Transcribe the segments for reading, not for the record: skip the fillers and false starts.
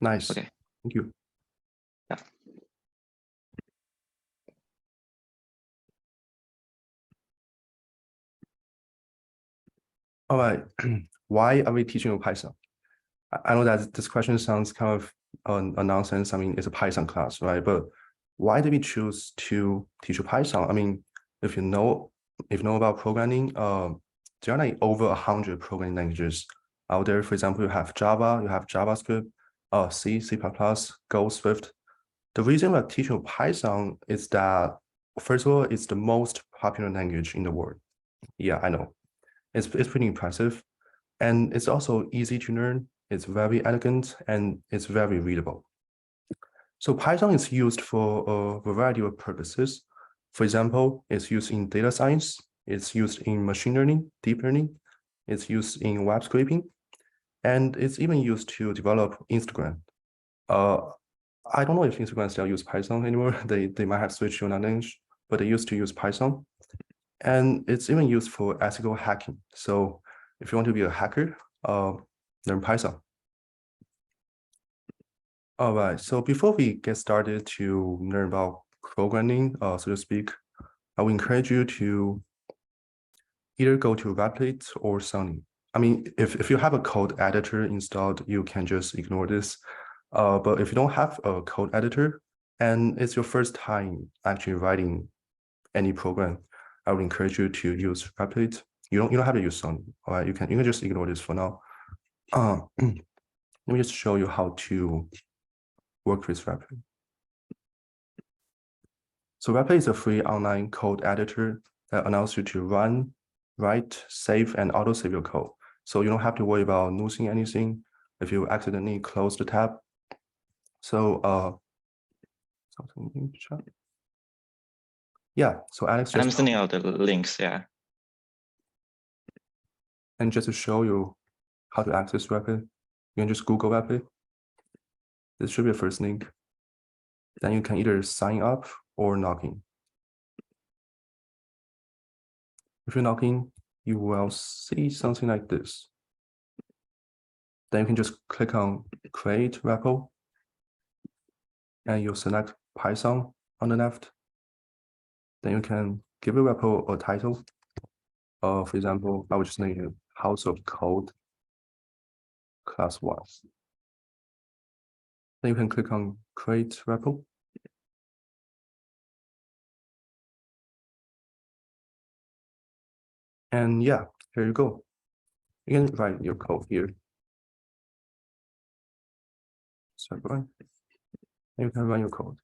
Nice. Okay. Thank you. Yeah. All right. Why are we teaching Python? I know that this question sounds kind of a nonsense. I mean, it's a Python class, right? But why did we choose to teach Python? I mean, if you know about programming, there are like over 100 programming languages out there. For example, you have Java, you have JavaScript, C, C++, Go, Swift. The reason we're teaching Python is that, first of all, it's the most popular language in the world. Yeah, I know. It's pretty impressive. And it's also easy to learn. It's very elegant and it's very readable. So Python is used for a variety of purposes. For example, it's used in data science. It's used in machine learning, deep learning. It's used in web scraping. And it's even used to develop Instagram. I don't know if Instagram still use Python anymore. They might have switched to another language, but they used to use Python. And it's even used for ethical hacking. So if you want to be a hacker, learn Python. All right, so before we get started to learn about programming, so to speak, I would encourage you to either go to Replit or Sunny. I mean, if you have a code editor installed, you can just ignore this. But if you don't have a code editor and it's your first time actually writing any program, I would encourage you to use Replit. You don't have to use Sunny. All right, you can just ignore this for now. Let me just show you how to work with Replit. So Replit is a free online code editor that allows you to run, write, save, and auto-save your code. So you don't have to worry about losing anything if you accidentally close the tab. So something in the chat. Yeah, so Alex just— I'm sending out the links, yeah. And just to show you how to access Replit, you can just Google Replit. This should be the first link. Then you can either sign up or log in. If you log in, you will see something like this. Then you can just click on Create Repo, and you'll select Python on the left. Then you can give your repo a title. For example, I would just name it House of Code Class 1. Then you can click on Create Repo. And yeah, here you go. You can write your code here. So and you can run your code.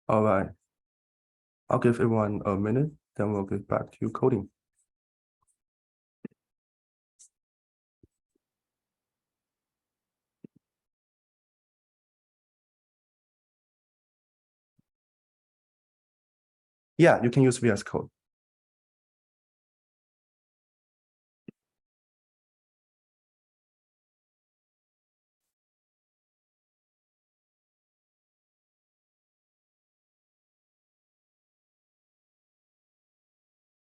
All right. I'll give everyone a minute, then we'll get back to coding. Yeah, you can use VS Code.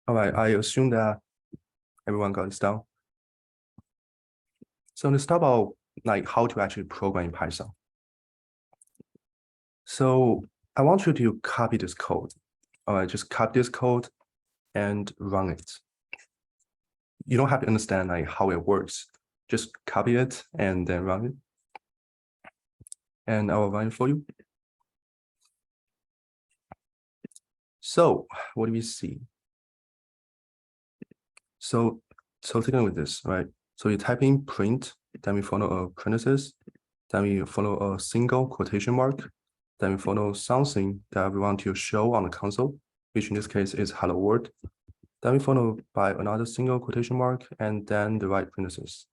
All right, I assume that everyone got this down. So let's talk about like how to actually program in Python. So I want you to copy this code. All right, just copy this code and run it. You don't have to understand like how it works. Just copy it and then run it. And I will run it for you. So what do we see? So take a look at this, right? So you type in print, then we follow a parenthesis, then we follow a single quotation mark, then we follow something that we want to show on the console, which in this case is hello world. Then we follow by another single quotation mark and then the right parenthesis.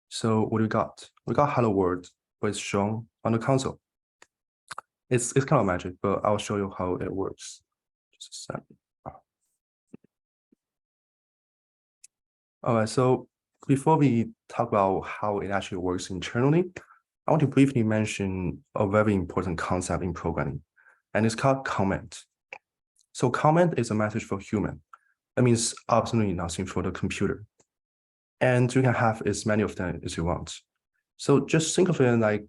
So what do we got? We got hello world, but it's shown on the console. It's kind of magic, but I'll show you how it works. Just a second. All right, so before we talk about how it actually works internally, I want to briefly mention a very important concept in programming, and it's called comment. So comment is a message for human. That means absolutely nothing for the computer. and you can have as many of them as you want. So just think of it like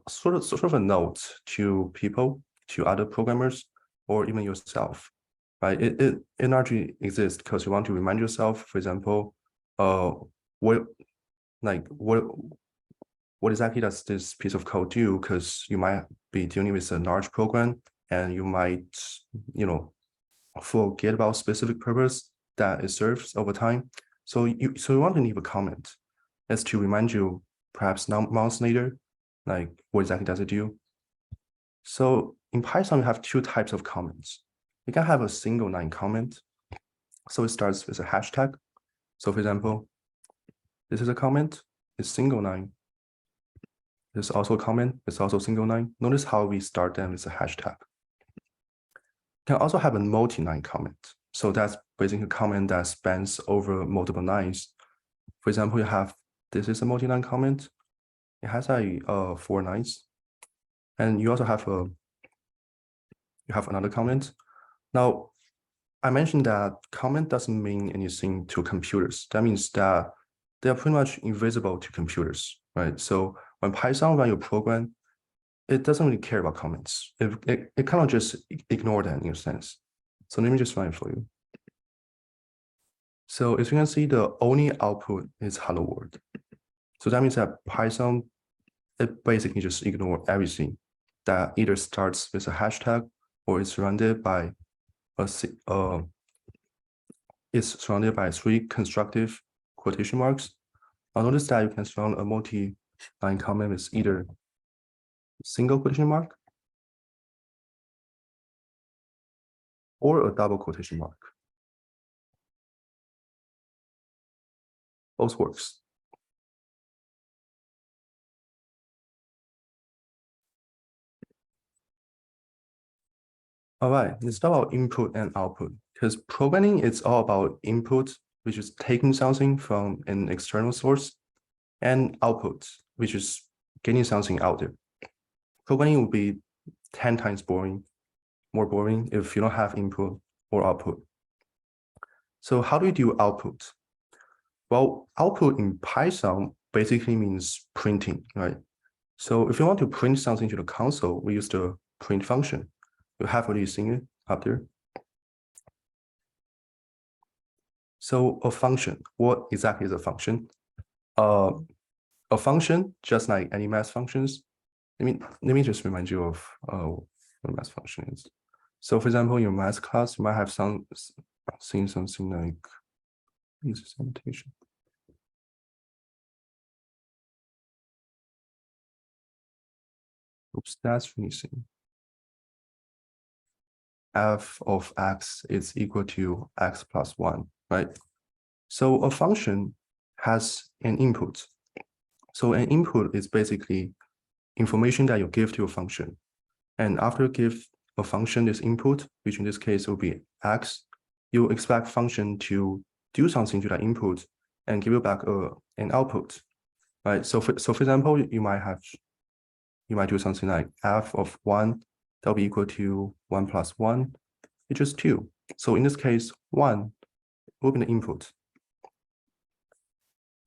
sort of a note to people, to other programmers, or even yourself, right? It largely exists because you want to remind yourself, for example, what exactly does this piece of code do? Because you might be dealing with a large program, and you might, forget about specific purpose that it serves over time. So you want to leave a comment as to remind you, perhaps months later, like what exactly does it do? So in Python, you have two types of comments. You can have a single line comment. So it starts with a hashtag. So for example, this is a comment, it's single line. There's also a comment, it's also single line. Notice how we start them with a hashtag. You can also have a multi-line comment. So that's basically a comment that spans over multiple lines. For example, you have, this is a multi-line comment. It has 4 lines. And you also have another comment. Now, I mentioned that comment doesn't mean anything to computers. That means that they are pretty much invisible to computers, right? So when Python run your program, it doesn't really care about comments. It kind of just ignore them in a sense. So let me just run it for you. So as you can see, the only output is hello world. So that means that Python, it basically just ignores everything that either starts with a hashtag or is surrounded by it's surrounded by 3 constructive quotation marks. Now notice that you can surround a multi-line comment with either single quotation mark or a double quotation mark. Both works. All right, let's talk about input and output, because programming is all about input, which is taking something from an external source, and output, which is getting something out there. Programming will be 10 times more boring if you don't have input or output. So how do we do output? Well, output in Python basically means printing, right? So if you want to print something to the console, we use the print function. You have already seen it up there. So a function, what exactly is a function? A function, just like any math functions, let me just remind you of what a math function is. So for example, in your math class, you might have seen something like user segmentation. Oops, that's missing. F of x is equal to x plus 1, right? So a function has an input. So an input is basically information that you give to a function. And after you give a function this input, which in this case will be x, you expect function to do something to that input and give you back an output, right? So for example, you might do something like f of 1 that'll be equal to 1 plus 1, which is 2. So in this case, 1 will be the input.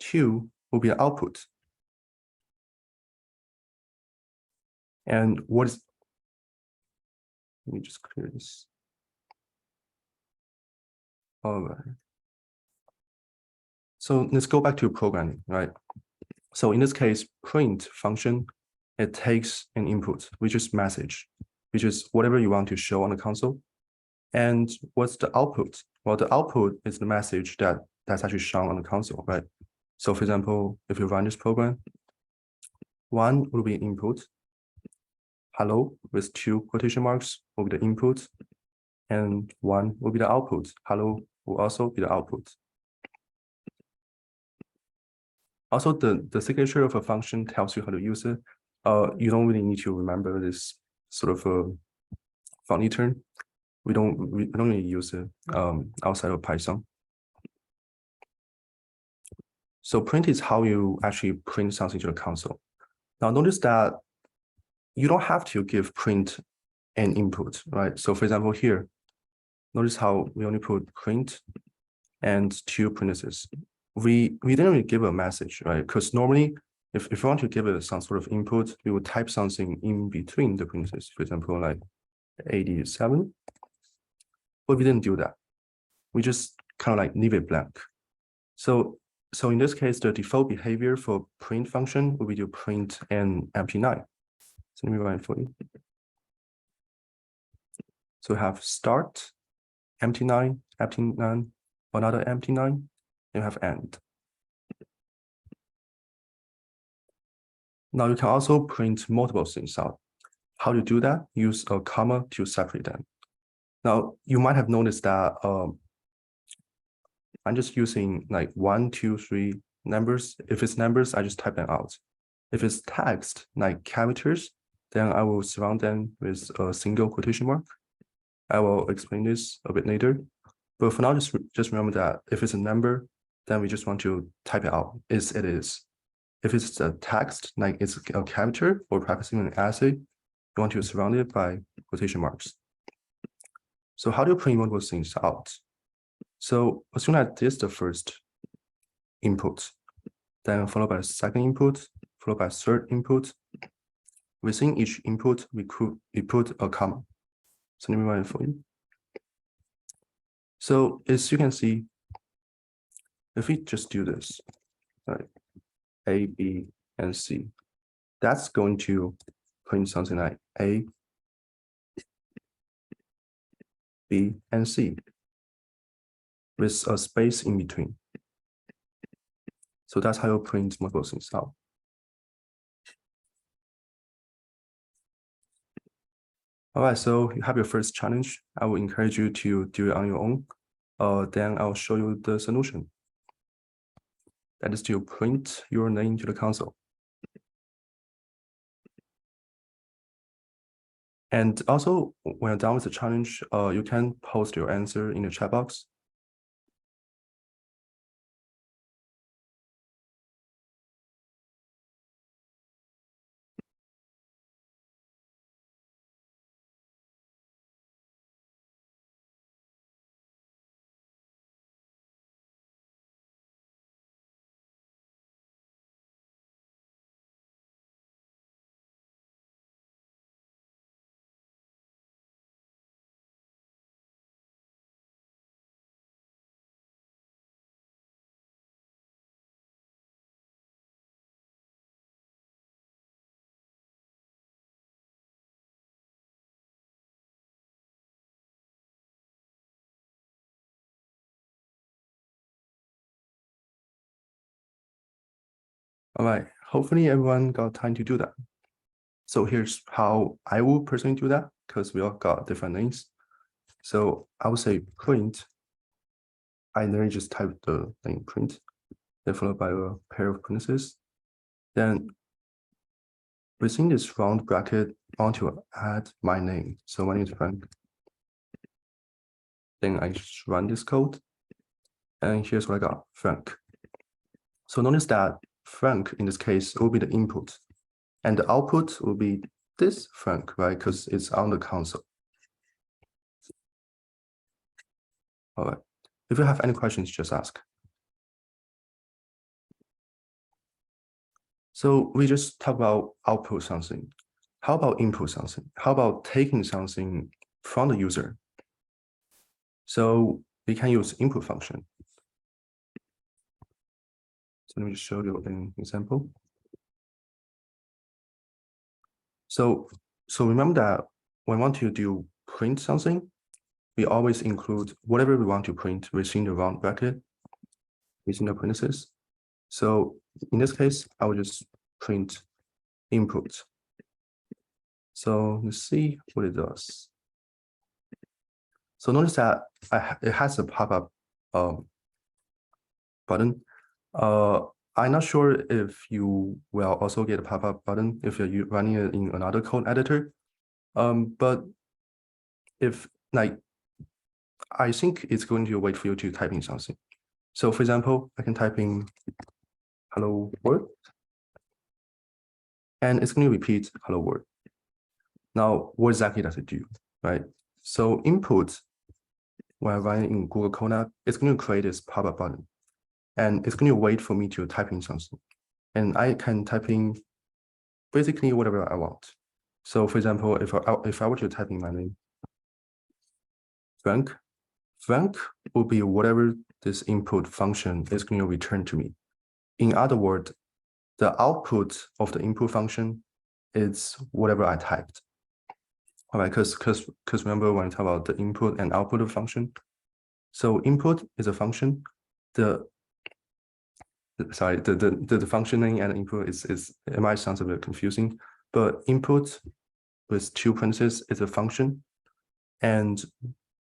2 will be the output. And let me just clear this. All right. So let's go back to programming, right? So in this case, print function, it takes an input, which is message, which is whatever you want to show on the console. And what's the output? Well, the output is the message that's actually shown on the console, right? So for example, if you run this program, 1 will be input, hello with 2 quotation marks will be the input, and 1 will be the output. Hello will also be the output. Also, the signature of a function tells you how to use it. You don't really need to remember this sort of a funny term. We don't really use it outside of Python. So print is how you actually print something to the console. Now notice that you don't have to give print an input, right? So for example, here, notice how we only put print and 2 parentheses. we didn't really give a message, right? Because normally, if we want to give it some sort of input, we would type something in between the parentheses, for example, like 87. But we didn't do that. We just kind of like leave it blank. So in this case, the default behavior for print function will be to print an empty line. So let me run it for you. So we have start, empty line, another empty line, and you have end. Now you can also print multiple things out. How to do that? Use a comma to separate them. Now you might have noticed that I'm just using like 1, 2, 3 numbers. If it's numbers, I just type them out. If it's text, like characters, then I will surround them with a single quotation mark. I will explain this a bit later. But for now, just remember that if it's a number, then we just want to type it out as it is. If it's a text, like it's a character or practicing an essay, you want to surround it by quotation marks. So how do you print multiple things out? So assume that this is the first input, then followed by the second input, followed by third input. Within each input, we put a comma. So let me run it for you. So as you can see, if we just do this, right, A, B, and C, that's going to print something like A, B, and C with a space in between. So that's how you print multiple things out. All right, so you have your first challenge. I will encourage you to do it on your own. Then I'll show you the solution. That is to print your name to the console. And also, when you're done with the challenge, you can post your answer in the chat box. All right, hopefully everyone got time to do that. So here's how I will personally do that, because we all got different names. So I would say print. I literally just type the name print, then followed by a pair of parentheses. Then within this round bracket, I want to add my name. So my name is Frank. Then I just run this code. And here's what I got, Frank. So notice that Frank, in this case, will be the input. And the output will be this Frank, right? Because it's on the console. All right. If you have any questions, just ask. So we just talk about output something. How about input something? How about taking something from the user? So we can use input function. So let me just show you an example. So remember that when we want to do print something, we always include whatever we want to print within the round bracket, within the parentheses. So in this case, I will just print input. So let's see what it does. So notice that it has a pop-up button. I'm not sure if you will also get a pop-up button if you're running it in another code editor. But if like, I think it's going to wait for you to type in something. So for example, I can type in hello world, and it's going to repeat hello world. Now, what exactly does it do, right? So input, when I run in Google Code app, it's going to create this pop-up button. and it's going to wait for me to type in something. And I can type in basically whatever I want. So for example, if I were to type in my name, Frank will be whatever this input function is going to return to me. In other words, the output of the input function is whatever I typed. All right, because remember when I talk about the input and output of function. So input is a function. The functioning and input is it might sound a bit confusing, but input with two parentheses is a function, and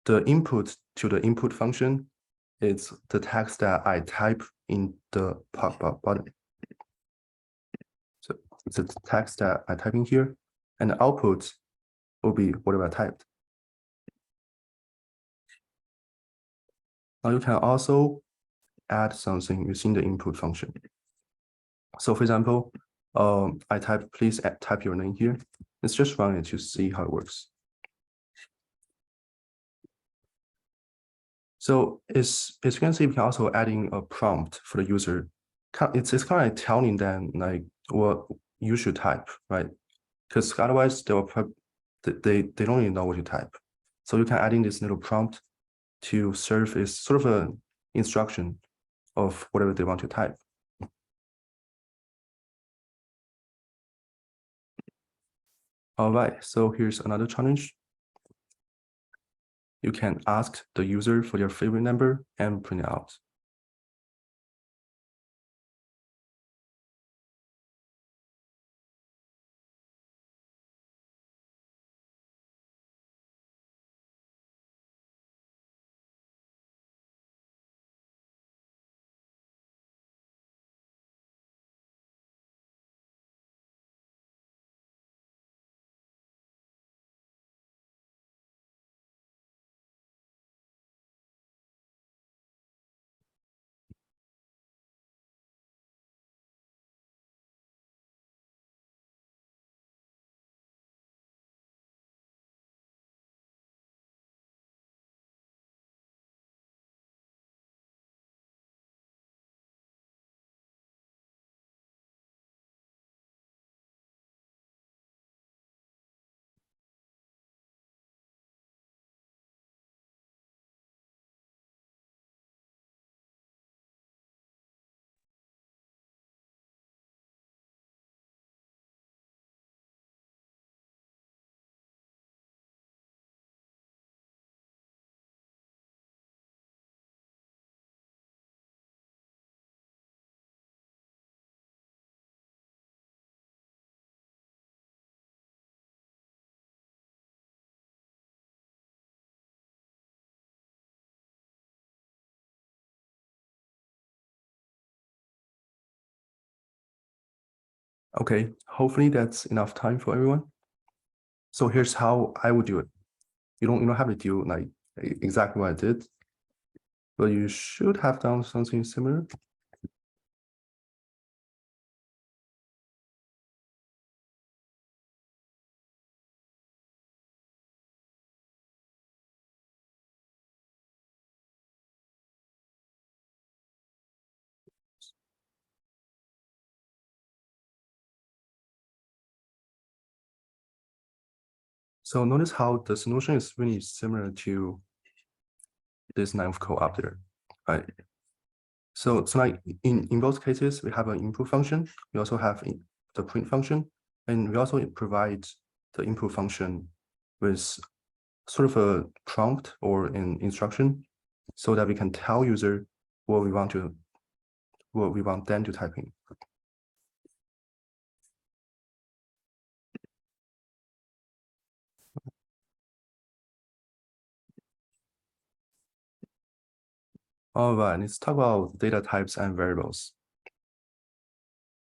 the input to the input function is the text that I type in the pop-up button. So it's the text that I type in here, and the output will be whatever I typed. Now you can also add something using the input function. So for example, I type, please type your name here. Let's just run it to see how it works. So as you can see, we can also add in a prompt for the user. It's kind of like telling them like what you should type, right? Because otherwise they don't even know what to type. So you can add in this little prompt to serve as sort of an instruction of whatever they want to type. All right, so here's another challenge. You can ask the user for their favorite number and print it out. Okay, hopefully that's enough time for everyone. So here's how I would do it. You don't have to do like exactly what I did, but you should have done something similar. So notice how the solution is really similar to this line of code up there, right? So like in both cases, we have an input function. We also have the print function, and we also provide the input function with sort of a prompt or an instruction so that we can tell user what we want them to type in. All right, let's talk about data types and variables.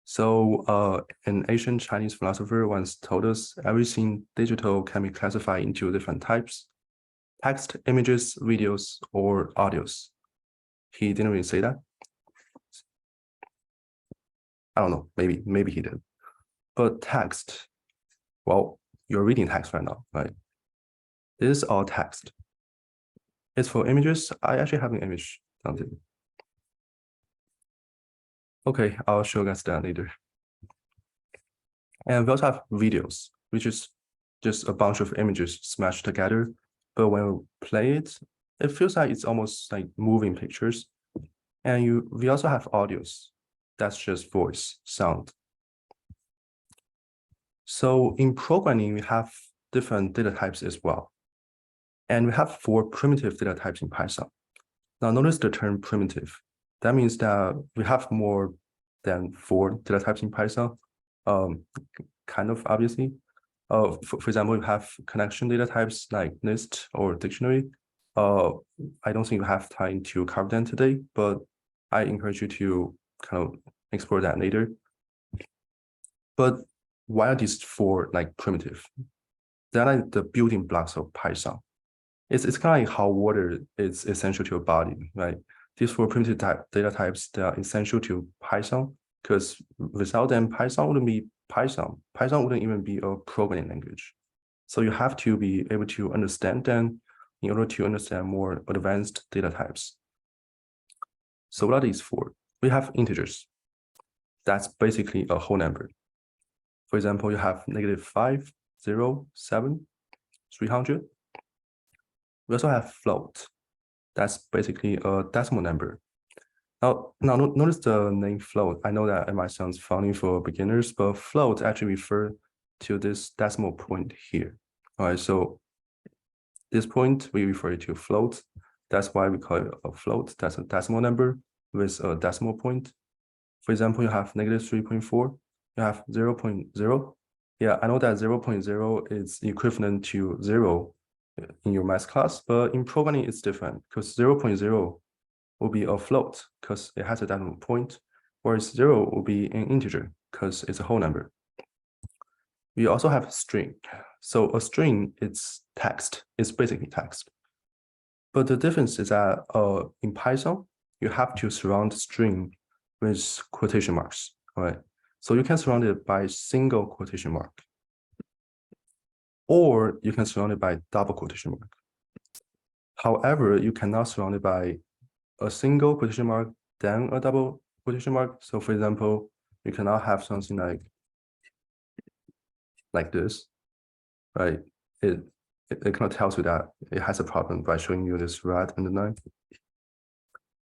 So an ancient Chinese philosopher once told us everything digital can be classified into different types: text, images, videos, or audios. He didn't really say that. I don't know, maybe he did. But text, well, you're reading text right now, right? This is all text. As for images, I actually have an image. Okay, I'll show you guys that later. And we also have videos, which is just a bunch of images smashed together. But when you play it, it feels like it's almost like moving pictures. And we also have audios. That's just voice, sound. So in programming, we have different data types as well. And we have 4 primitive data types in Python. Now notice the term primitive. That means that we have more than 4 data types in Python, kind of obviously. For example, we have connection data types like list or dictionary. I don't think we have time to cover them today, but I encourage you to kind of explore that later. But why are these 4 like primitive? They're like the building blocks of Python. It's kind of like how water is essential to your body, right? These 4 primitive data types, they are essential to Python, because without them, Python wouldn't be Python. Python wouldn't even be a programming language. So you have to be able to understand them in order to understand more advanced data types. So what are these 4? We have integers. That's basically a whole number. For example, you have -5, 0, 7, 300. We also have float. That's basically a decimal number. Now notice the name float. I know that it might sound funny for beginners, but float actually refers to this decimal point here. All right, so this point we refer to float. That's why we call it a float. That's a decimal number with a decimal point. For example, you have -3.4. You have 0.0. Yeah, I know that 0.0 is equivalent to 0 in your math class, but in programming it's different, because 0.0 will be a float because it has a decimal point, whereas 0 will be an integer because it's a whole number. We also have string. So a string, it's text. It's basically text. But the difference is that in Python, you have to surround string with quotation marks. All right. So you can surround it by single quotation mark, or you can surround it by double quotation mark. However, you cannot surround it by a single quotation mark, then a double quotation mark. So for example, you cannot have something like this, right? It kind of tells you that it has a problem by showing you this red underline.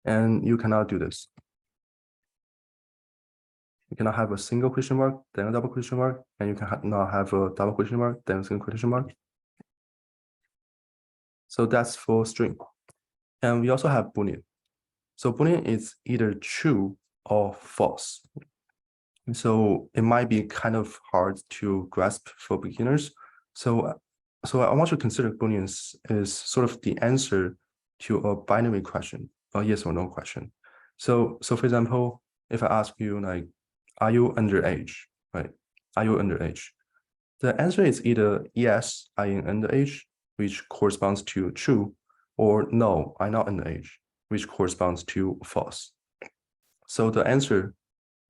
And you cannot do this. You cannot have a single question mark, then a double question mark, and you cannot have a double question mark, then a single question mark. So that's for string. And we also have Boolean. So Boolean is either true or false. So it might be kind of hard to grasp for beginners. So I want you to consider Booleans as sort of the answer to a binary question, a yes or no question. So for example, if I ask you like, are you underage, right? Are you underage? The answer is either yes, I am underage, which corresponds to true, or no, I'm not underage, which corresponds to false. So the answer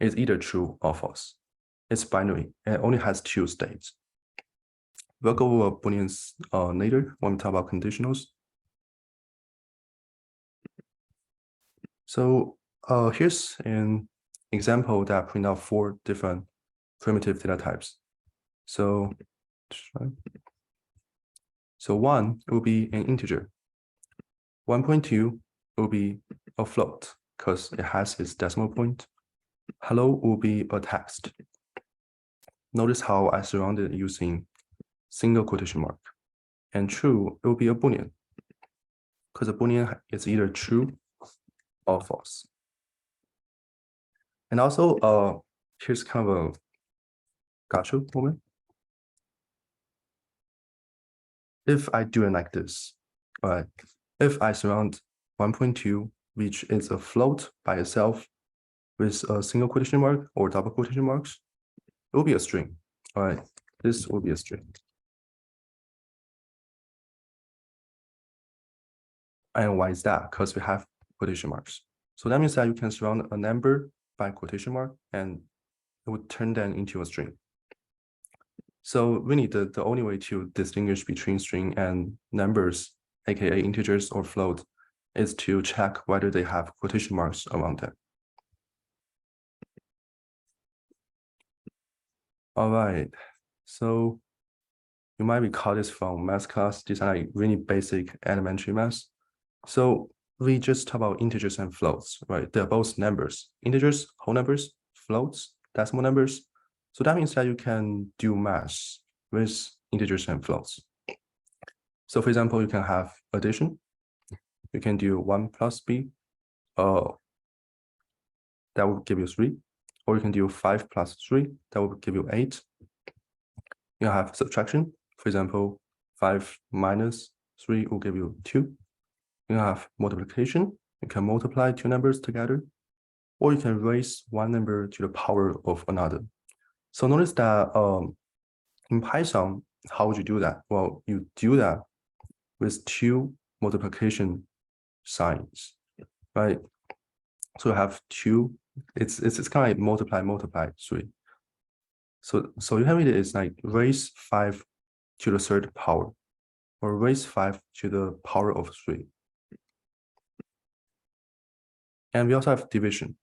is either true or false. It's binary and it only has 2 states. We'll go over Booleans later when we talk about conditionals. So here's an example that print out 4 different primitive data types. So 1 will be an integer. 1.2 will be a float because it has its decimal point. Hello will be a text. Notice how I surrounded it using single quotation mark. And true, it will be a Boolean because a Boolean is either true or false. And also, here's kind of a gotcha moment. If I do it like this, right? If I surround 1.2, which is a float by itself with a single quotation mark or double quotation marks, it will be a string. All right, this will be a string. And why is that? Because we have quotation marks. So that means that you can surround a number by quotation mark and it would turn them into a string. So really the only way to distinguish between string and numbers, aka integers or float, is to check whether they have quotation marks around them. All right, so you might recall this from math class. These are like really basic elementary math. So we just talk about integers and floats, right? They're both numbers, integers, whole numbers, floats, decimal numbers. So that means that you can do math with integers and floats. So for example, you can have addition. You can do 1 plus b, that will give you 3. Or you can do 5 plus 3, that will give you 8. You have subtraction. For example, 5 minus 3 will give you 2. You have multiplication. You can multiply two numbers together. Or you can raise one number to the power of another. So notice that in Python, how would you do that? Well, you do that with two multiplication signs, right? So you have two, it's kind of like multiply 3. So you have it is like raise 5 to the third power, or raise 5 to the power of 3. And we also have division.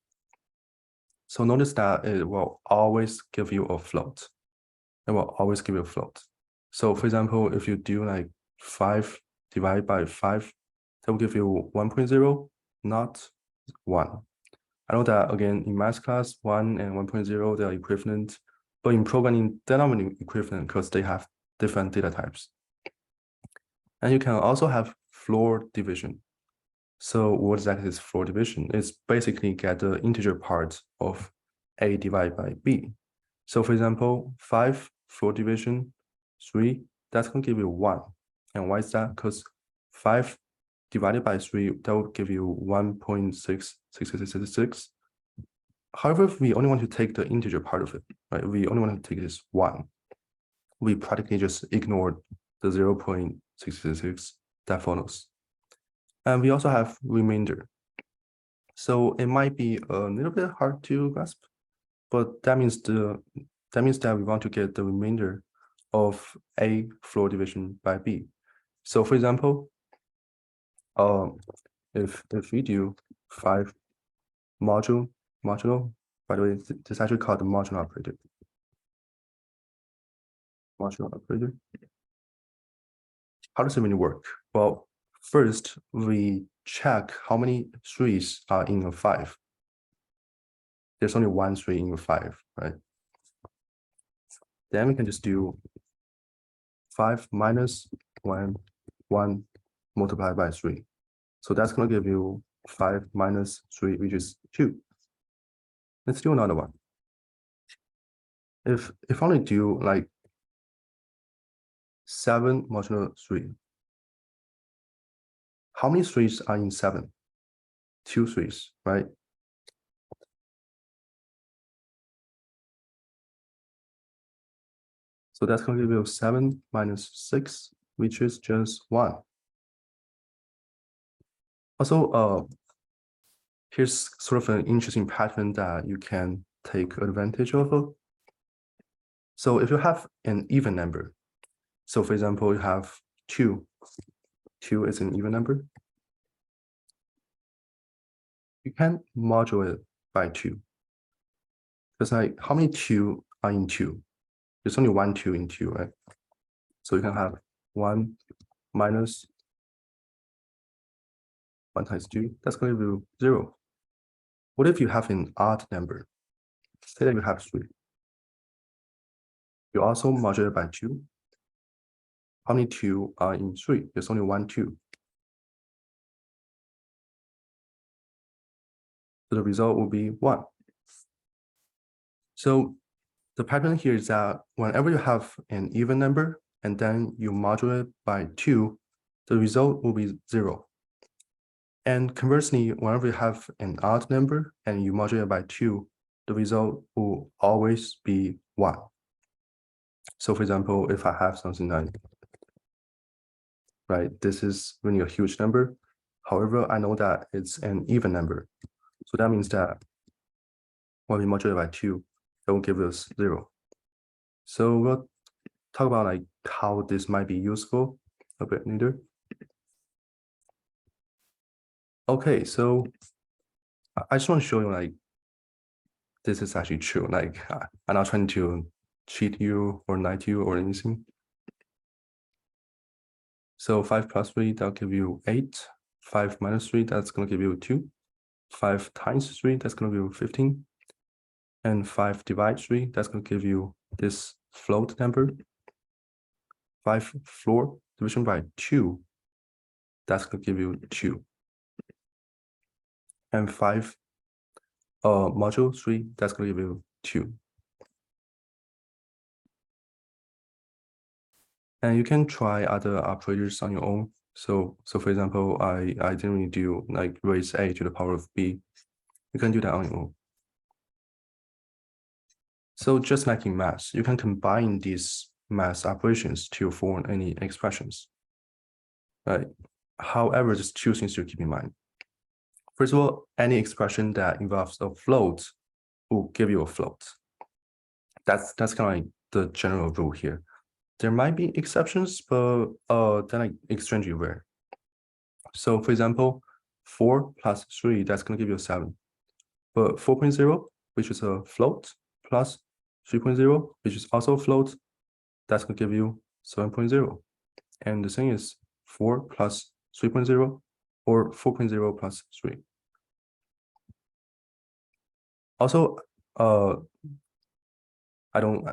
So notice that it will always give you a float. It will always give you a float. So for example, if you do like 5 divided by 5, that will give you 1.0, not 1. I know that again in math class, 1 and 1.0, they are equivalent, but in programming, they're not really equivalent because they have different data types. And you can also have floor division. So what exactly is floor division? It's basically get the integer part of a divided by b. So for example, 5 floor division 3, that's going to give you 1. And why is that? Because 5 divided by 3, that will give you 1.66666. However, if we only want to take the integer part of it, right? We only want to take this 1. We practically just ignored the 0.666 that follows. And we also have remainder. So it might be a little bit hard to grasp, but that means that we want to get the remainder of a floor division by b. So for example, if we do 5 modulo, by the way, this is actually called the modulo operator. Modulo operator. How does it really work? Well, first we check how many 3s are in a 5. There's only 1 3 in a 5, right? Then we can just do 5 minus 1 multiplied by 3. So that's going to give you 5 minus 3, which is 2. Let's do another one. If I only do like 7 modulo 3, how many 3s are in 7? 2 3s, right? So that's going to give you 7 minus 6, which is just 1. Also, here's sort of an interesting pattern that you can take advantage of. So if you have an even number, so for example, you have 2. 2 is an even number. You can modulate it by 2. Because like, how many 2 are in 2? There's only 1 2 in 2, right? So you can have 1 minus 1 times 2. That's going to be 0. What if you have an odd number? Say that you have 3. You also modulate by 2. How many 2 are in 3? There's only 1 2. So the result will be 1. So the pattern here is that whenever you have an even number and then you modulate by 2, the result will be 0. And conversely, whenever you have an odd number and you modulate by 2, the result will always be 1. So for example, if I have something like, right, this is really a huge number. However, I know that it's an even number. So that means that when we modulate by 2, it will give us 0. So we'll talk about like how this might be useful a bit later. Okay, so I just want to show you like this is actually true. Like I'm not trying to cheat you or lie to you or anything. So 5 plus 3, that'll give you 8. 5 minus 3, that's going to give you 2. 5 times 3, that's going to give you 15. And 5 divided 3, that's going to give you this float number. 5 floor division by 2, that's going to give you 2. And 5 module 3, that's going to give you 2. And you can try other operators on your own. So for example, I didn't really do like raise a to the power of b. You can do that on your own. So just like in math, you can combine these math operations to form any expressions. Right? However, just two things to keep in mind. First of all, any expression that involves a float will give you a float. That's kind of like the general rule here. There might be exceptions, but they're like extremely rare. So for example, 4 plus 3, that's going to give you a 7. But 4.0, which is a float, plus 3.0, which is also a float, that's going to give you 7.0. And the thing is 4 plus 3.0 or 4.0 plus 3. Also, I don't,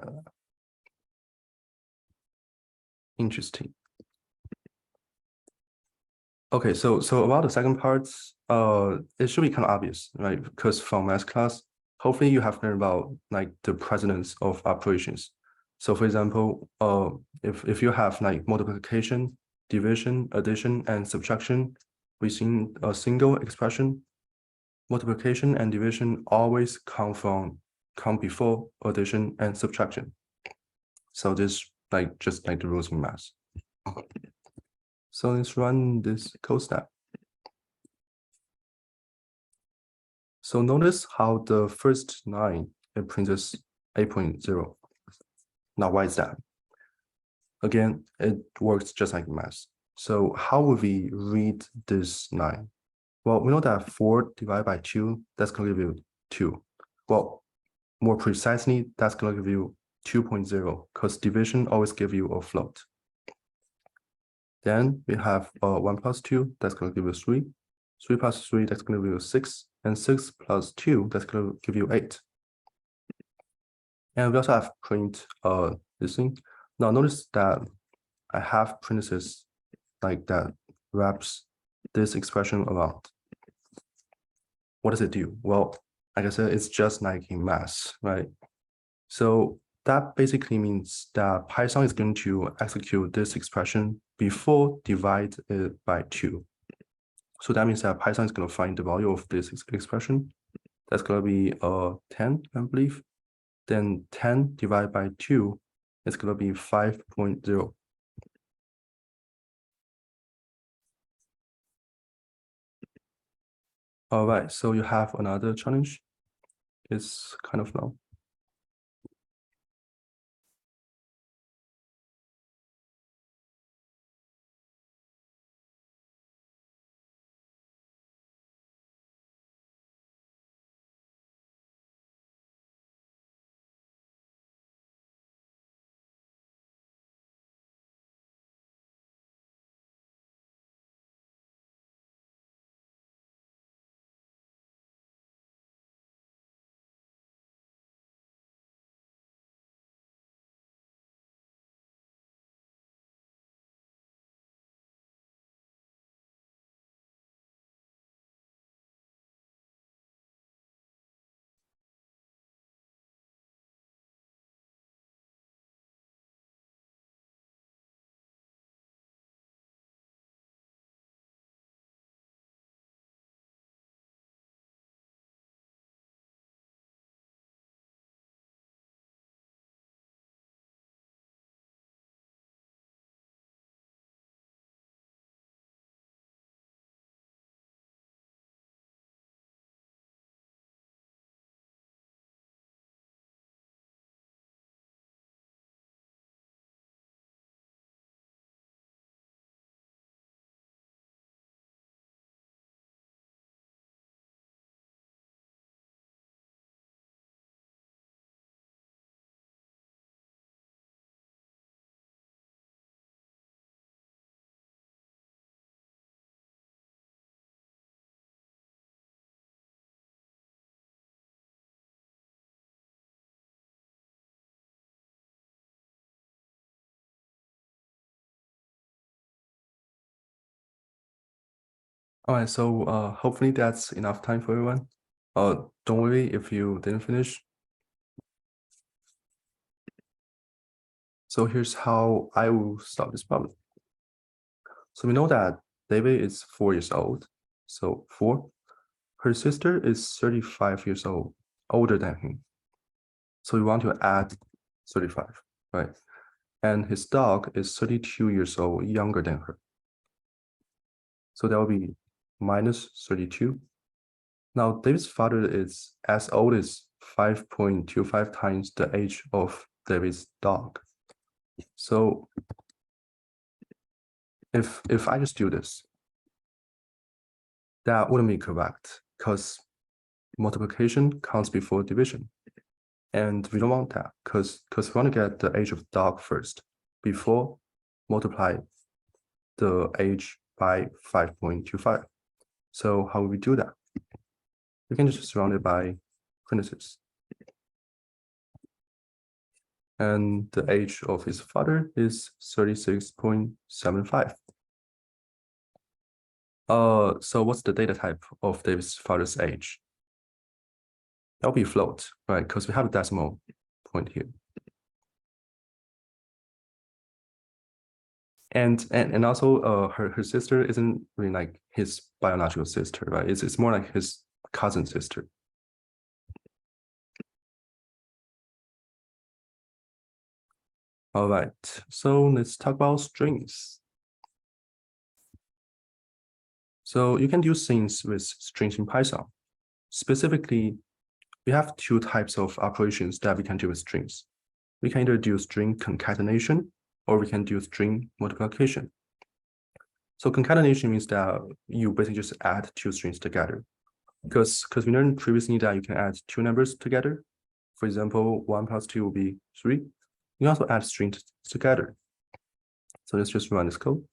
interesting. Okay, so about the second part, it should be kind of obvious, right? Because from math class, hopefully you have learned about like the precedence of operations. So for example, if you have like multiplication, division, addition, and subtraction within a single expression, multiplication and division always come before addition and subtraction. So this like just like the rules in math. So let's run this code step. So notice how the first line, it prints us 8.0. Now, why is that? Again, it works just like math. So how would we read this line? Well, we know that 4 divided by 2, that's going to give you 2. Well, more precisely, that's going to give you 2.0, because division always give you a float. Then we have 1 plus 2, that's going to give you 3. 3 plus 3, that's going to give you 6. And 6 plus 2, that's going to give you 8. And we also have print this thing. Now notice that I have parentheses like that wraps this expression around. What does it do? Well, like I said, it's just like in math, right? So that basically means that Python is going to execute this expression before divide it by 2. So that means that Python is going to find the value of this expression. That's going to be 10, I believe. Then 10 divided by 2 is going to be 5.0. All right, so you have another challenge. It's kind of long. All right, so hopefully that's enough time for everyone. Don't worry if you didn't finish. So here's how I will solve this problem. So we know that David is 4 years old. So 4. Her sister is 35 years old, older than him. So we want to add 35, right? And his dog is 32 years old, younger than her. So that will be minus 32. Now, David's father is as old as 5.25 times the age of David's dog. So if I just do this, that wouldn't be correct because multiplication comes before division. And we don't want that because we want to get the age of dog first before multiply the age by 5.25. So how will we do that? We can just surround it by parentheses. And the age of his father is 36.75. So what's the data type of David's father's age? That'll be float, right? Because we have a decimal point here. And also her sister isn't really like his biological sister, right? It's more like his cousin sister. All right, so let's talk about strings. So you can do things with strings in Python. Specifically, we have two types of operations that we can do with strings. We can either do string concatenation or we can do string multiplication. So concatenation means that you basically just add two strings together. Because we learned previously that you can add two numbers together. For example, 1 plus 2 will be 3. You can also add strings together. So let's just run this code.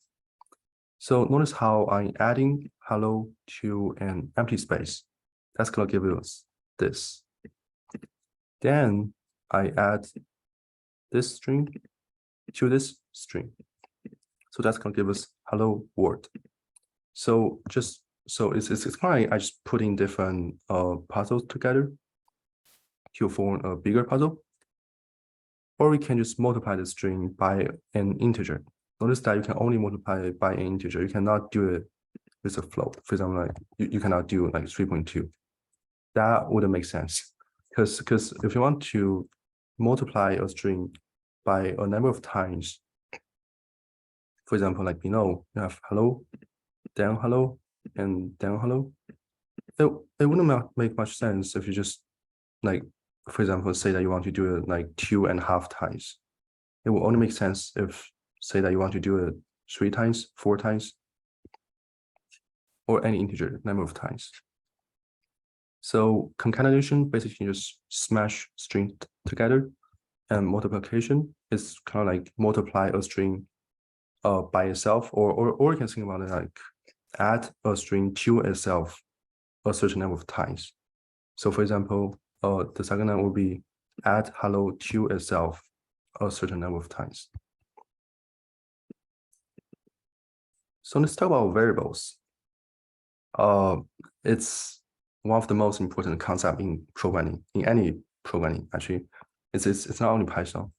So notice how I'm adding hello to an empty space. That's going to give us this. Then I add this string to this string. So that's going to give us hello world. So it's kind of I just putting different puzzles together to form a bigger puzzle. Or we can just multiply the string by an integer. Notice that you can only multiply it by an integer. You cannot do it with a float. For example, like you cannot do like 3.2. That wouldn't make sense. Because if you want to multiply a string by a number of times, for example, like below, you have hello, then hello, and then hello. It wouldn't make much sense if you just like, for example, say that you want to do it like 2.5 times. It will only make sense if say that you want to do it 3 times, 4 times, or any integer number of times. So concatenation basically just smash strings together, and multiplication is kind of like multiply a string by itself, or you can think about it like add a string to itself a certain number of times. So for example, the second one will be add hello to itself a certain number of times. So let's talk about variables. It's one of the most important concepts in programming, in any programming actually. It's not only Python.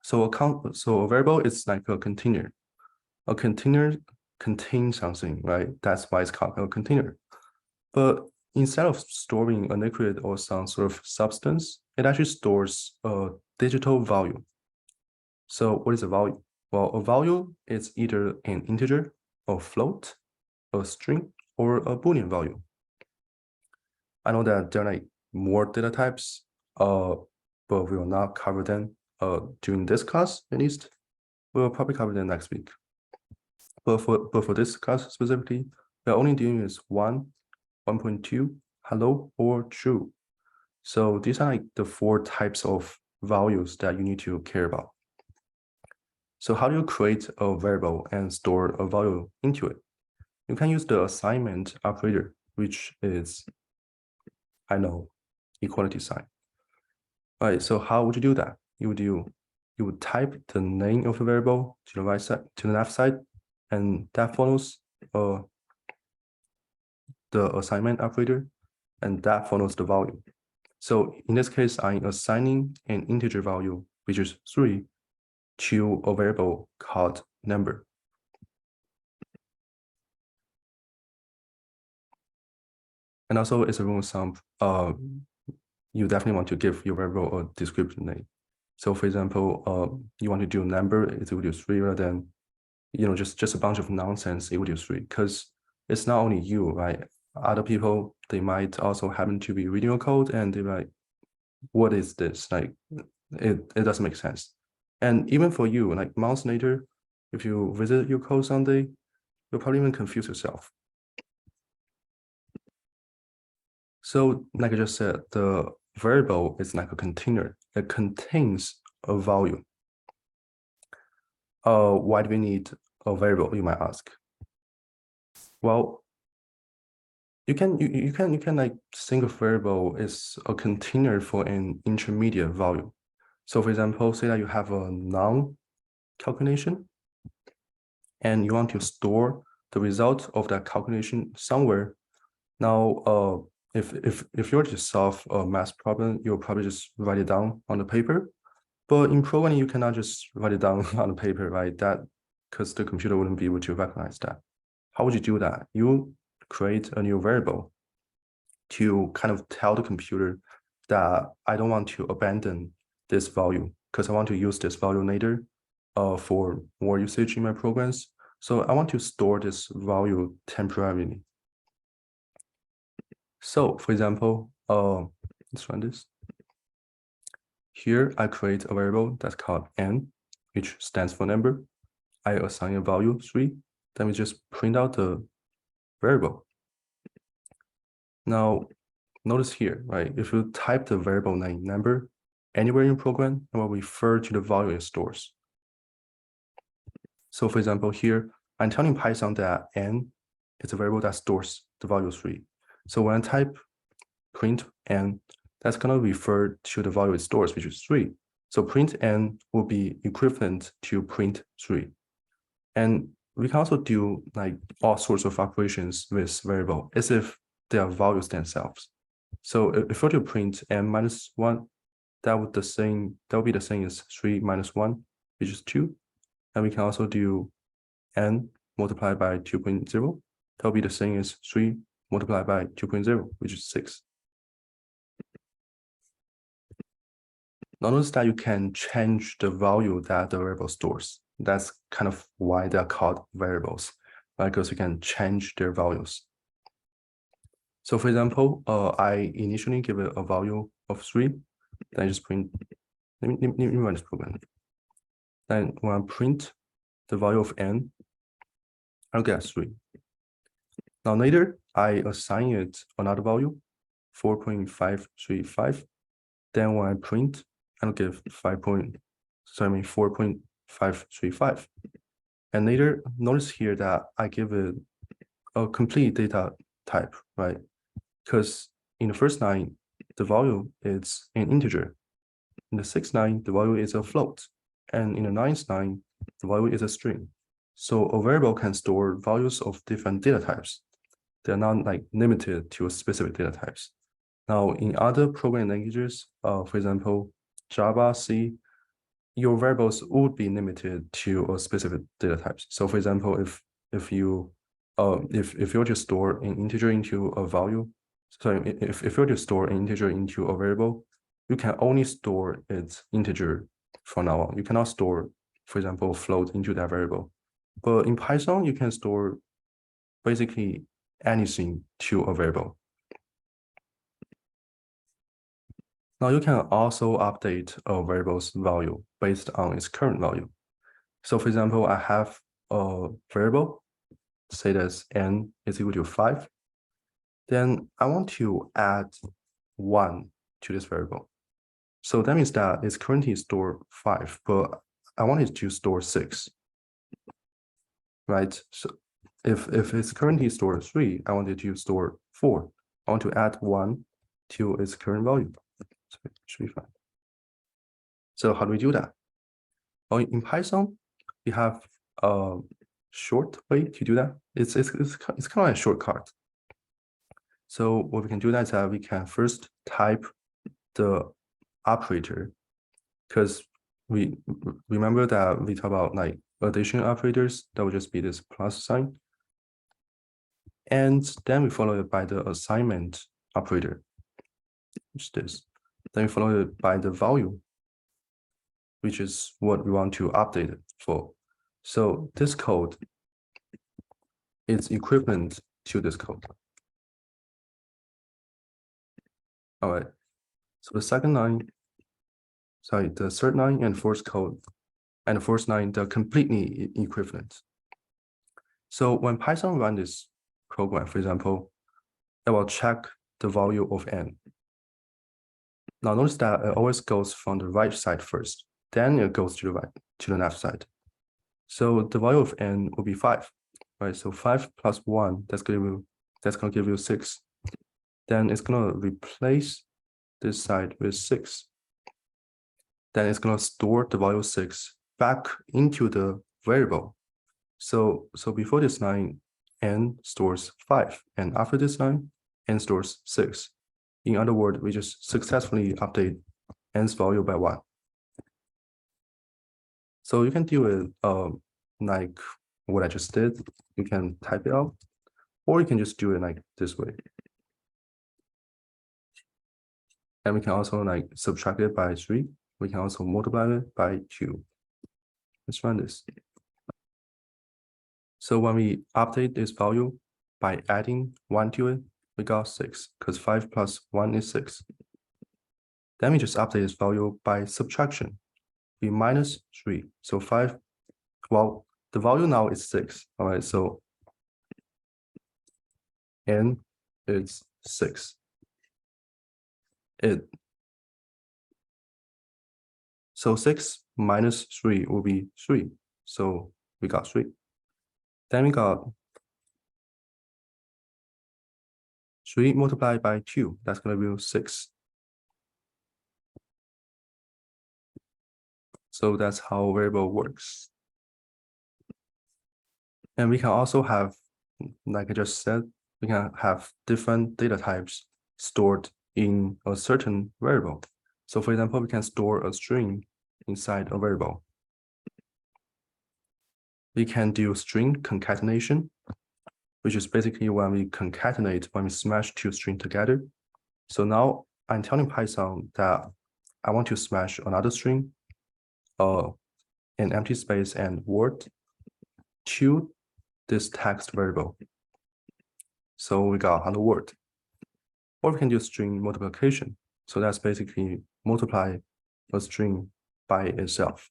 So a variable is like a container. A container contains something, right? That's why it's called a container. But instead of storing a liquid or some sort of substance, it actually stores a digital value. So what is a value? Well, a value is either an integer, a float, a string, or a Boolean value. I know that there are like more data types, but we will not cover them during this class at least. We'll probably cover them next week. But for this class specifically, we're only dealing with 1, 1.2, hello, or true. So these are like the 4 types of values that you need to care about. So how do you create a variable and store a value into it? You can use the assignment operator, which is, I know, equality sign. All right, so how would you do that? You would type the name of the variable to the right side, to the left side, and that follows a the assignment operator, and that follows the value. So in this case, I'm assigning an integer value, which is 3, to a variable called number. And also, it's a rule of thumb. You definitely want to give your variable a description name. So, for example, you want to do number is equal to 3 rather than, just a bunch of nonsense equal to 3, because it's not only you, right? Other people, they might also happen to be reading your code and they're like, what is this? Like, it doesn't make sense. And even for you, like months later, if you visit your code someday, you'll probably even confuse yourself. So like I just said, the variable is like a container. It contains a value. Why do we need a variable, you might ask? Well, you can like think of variable as a container for an intermediate value. So for example, say that you have a noun calculation and you want to store the result of that calculation somewhere. Now, if you're to solve a math problem, you'll probably just write it down on the paper. But in programming, you cannot just write it down on the paper, right? That because the computer wouldn't be able to recognize that. How would you do that? You create a new variable to kind of tell the computer that I don't want to abandon this value because I want to use this value later for more usage in my programs. So I want to store this value temporarily. So for example, let's run this. Here I create a variable that's called n, which stands for number. I assign a value 3, then we just print out the variable. Now, notice here, right? If you type the variable name number anywhere in your program, it will refer to the value it stores. So for example, here, I'm telling Python that n is a variable that stores the value 3. So when I type print n, that's going to refer to the value it stores, which is 3. So print n will be equivalent to print 3. And we can also do like all sorts of operations with variable as if they are values themselves. So if we were to print n minus 1, that would be the same as 3 minus 1, which is 2. And we can also do n multiplied by 2.0. That will be the same as 3 multiplied by 2.0, which is 6. Now notice that you can change the value that the variable stores. That's kind of why they're called variables, right? Because you can change their values. So for example, I initially give it a value of 3, then I just print, let me run this program. Then when I print the value of n, I'll get 3. Now later, I assign it another value, 4.535. Then when I print, I'll give 4.535. And later, notice here that I give it a complete data type, right? Because in the first line, the value is an integer. In the sixth line, the value is a float. And in the ninth line, the value is a string. So a variable can store values of different data types. They're not like limited to a specific data types. Now, in other programming languages, for example, Java, C, your variables would be limited to a specific data types. So, for example, if you were to store an integer into a value, sorry, if you were to store an integer into a variable, you can only store its integer from now on. You cannot store, for example, float into that variable. But in Python, you can store basically anything to a variable. Now you can also update a variable's value based on its current value. So for example, I have a variable, say that n is equal to 5. Then I want to add 1 to this variable. So that means that it's currently stored 5, but I want it to store 6. Right? So if it's currently stored 3, I want it to store 4. I want to add 1 to its current value. So it should be fine. So how do we do that? Well, in Python, we have a short way to do that. It's kind of like a shortcut. So what we can do is that we can first type the operator, because we remember that we talk about like addition operators, that would just be this plus sign. And then we follow it by the assignment operator, which is this. Then we follow it by the value, which is what we want to update it for. So this code is equivalent to this code. All right. So the second line, the third line and fourth code and the fourth line, they're completely equivalent. So when Python runs this program, for example, it will check the value of n. Now notice that it always goes from the right side first, then it goes to the left side. So the value of n will be 5, right? So 5 plus 1, that's gonna give you 6. Then it's gonna replace this side with 6. Then it's gonna store the value 6 back into the variable. So before this line, n stores 5, and after this line, n stores 6. In other words, we just successfully update n's value by 1. So you can do it like what I just did. You can type it out, or you can just do it like this way. And we can also like subtract it by 3. We can also multiply it by 2. Let's run this. So when we update this value by adding 1 to it, we got 6, because 5 plus 1 is 6. Then we just update this value by subtraction. We minus 3. So 5, well, the value now is 6. All right, so n is 6. So 6 minus 3 will be 3. So we got 3. Then we got 3 multiplied by 2. That's going to be 6. So that's how variable works. And we can also have, like I just said, we can have different data types stored in a certain variable. So for example, we can store a string inside a variable. We can do string concatenation, which is basically when we smash two strings together. So now I'm telling Python that I want to smash another string, an empty space and word to this text variable. So we got another word. Or we can do string multiplication. So that's basically multiply a string by itself.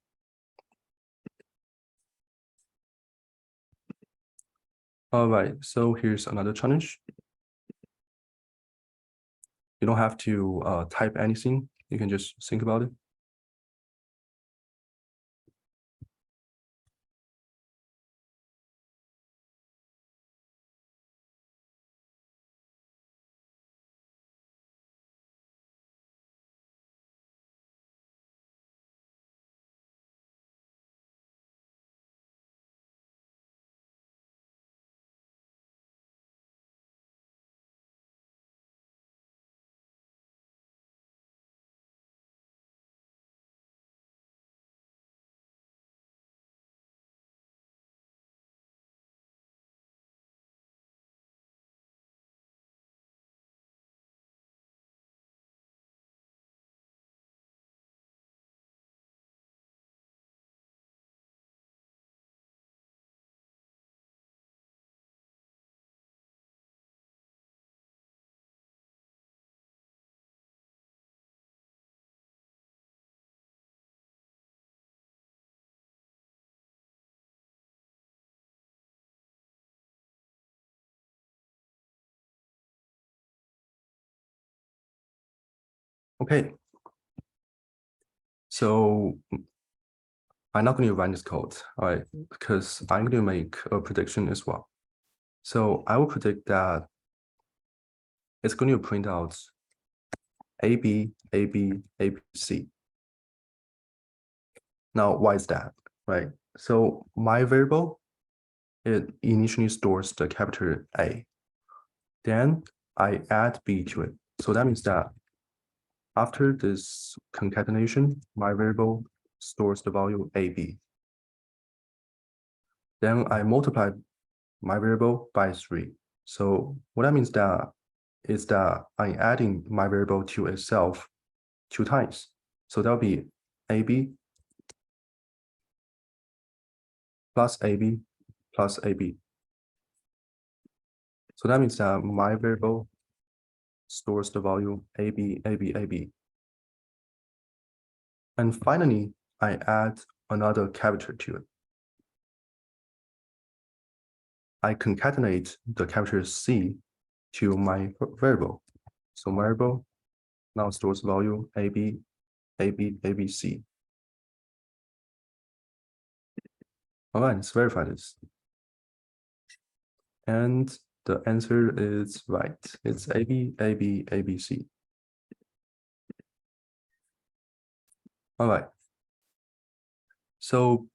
All right, so here's another challenge. You don't have to type anything. You can just think about it. Okay. So I'm not going to run this code, all right, because I'm going to make a prediction as well. So I will predict that it's going to print out AB, AB, ABC. Now, why is that, right? So my variable, it initially stores the capital A. Then I add b to it. So that means that after this concatenation, my variable stores the value ab. Then I multiply my variable by 3. So what that means that is that I'm adding my variable to itself 2 times. So that'll be ab plus ab plus ab. So that means that my variable stores the value ab, ab, ab. And finally, I add another character to it. I concatenate the character c to my variable. So my variable now stores value ab, ab, abc. All right, let's verify this. And the answer is right. It's AB, AB, ABC. All right. So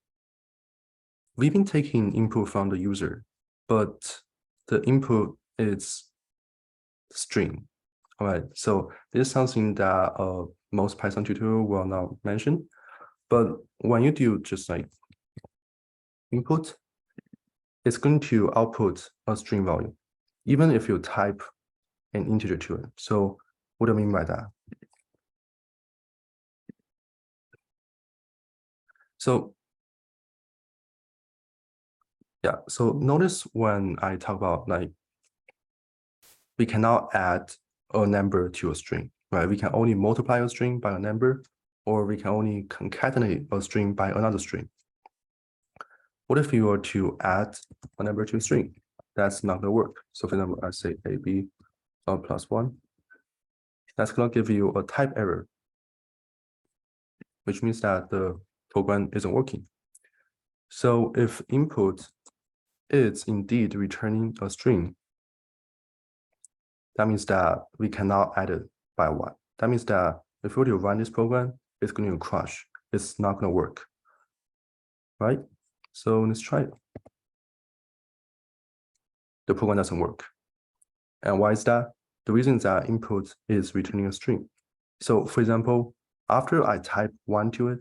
we've been taking input from the user, but the input is string. All right. So this is something that most Python tutorial will not mention. But when you do just like input, it's going to output a string value, even if you type an integer to it. So what do I mean by that? So yeah, so notice when I talk about like, we cannot add a number to a string, right? We can only multiply a string by a number, or we can only concatenate a string by another string. What if you were to add a number to a string? That's not gonna work. So for example, I say AB plus 1. That's gonna give you a type error, which means that the program isn't working. So if input is indeed returning a string, that means that we cannot add it by 1. That means that if we were to run this program, it's going to crash. It's not going to work, right? So let's try it. The program doesn't work. And why is that? The reason is that input is returning a string. So for example, after I type 1 to it,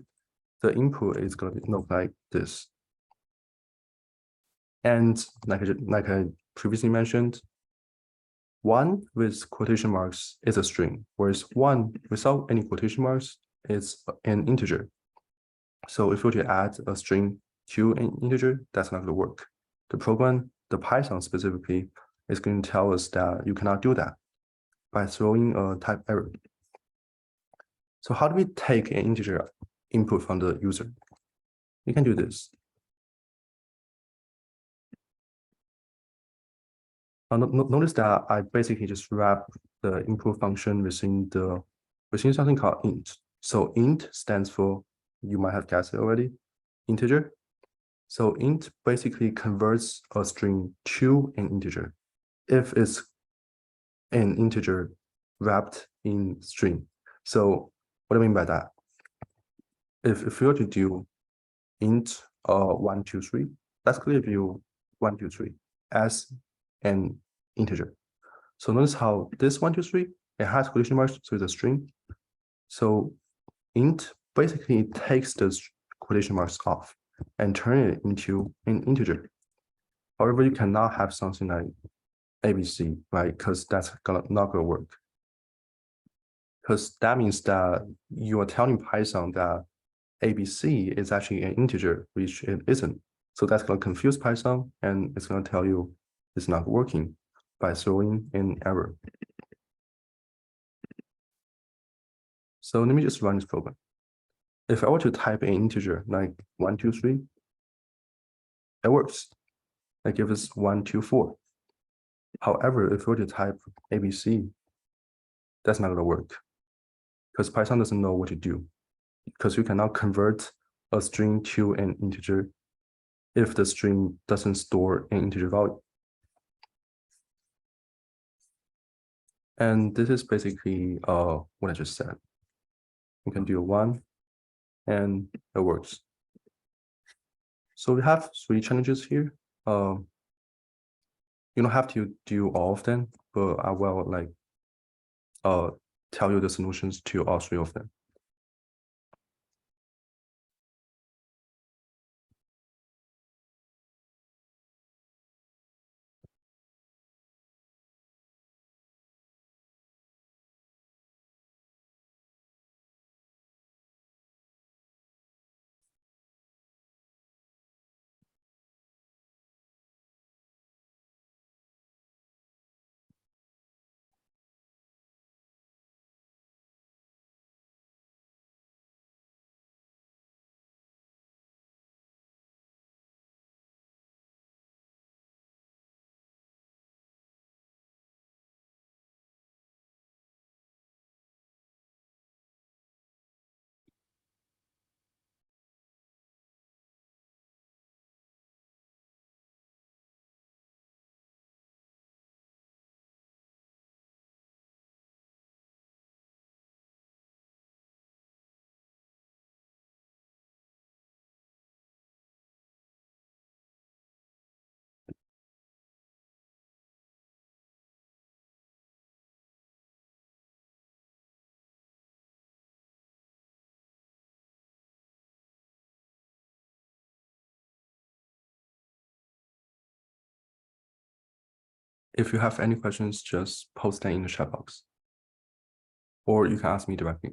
the input is going to look like this. And like I previously mentioned, 1 with quotation marks is a string, whereas 1 without any quotation marks is an integer. So if we were to add a string to an integer, that's not going to work. The program, the Python specifically, is going to tell us that you cannot do that by throwing a type error. So how do we take an integer input from the user? We can do this. Notice that I basically just wrap the input function within something called int. So int stands for, you might have guessed it already, integer. So int basically converts a string to an integer if it's an integer wrapped in string. So what do I mean by that? If we were to do int 1, 2, 3, let's give you 1, 2, 3 as an integer. So notice how this 1, 2, 3, it has quotation marks, so it's a string. So int basically takes the quotation marks off and turn it into an integer. However, you cannot have something like ABC, right? Because that's not gonna work. Because that means that you are telling Python that ABC is actually an integer, which it isn't. So that's gonna confuse Python, and it's gonna tell you it's not working by throwing an error. So let me just run this program. If I were to type an integer like 1, 2, 3, it works. I give us 1, 2, 4. However, if we were to type ABC, that's not gonna work because Python doesn't know what to do, because you cannot convert a string to an integer if the string doesn't store an integer value. And this is basically what I just said. You can do 1 and it works. So we have 3 challenges here. You don't have to do all of them, but I will like tell you the solutions to all 3 of them. If you have any questions, just post them in the chat box. Or you can ask me directly.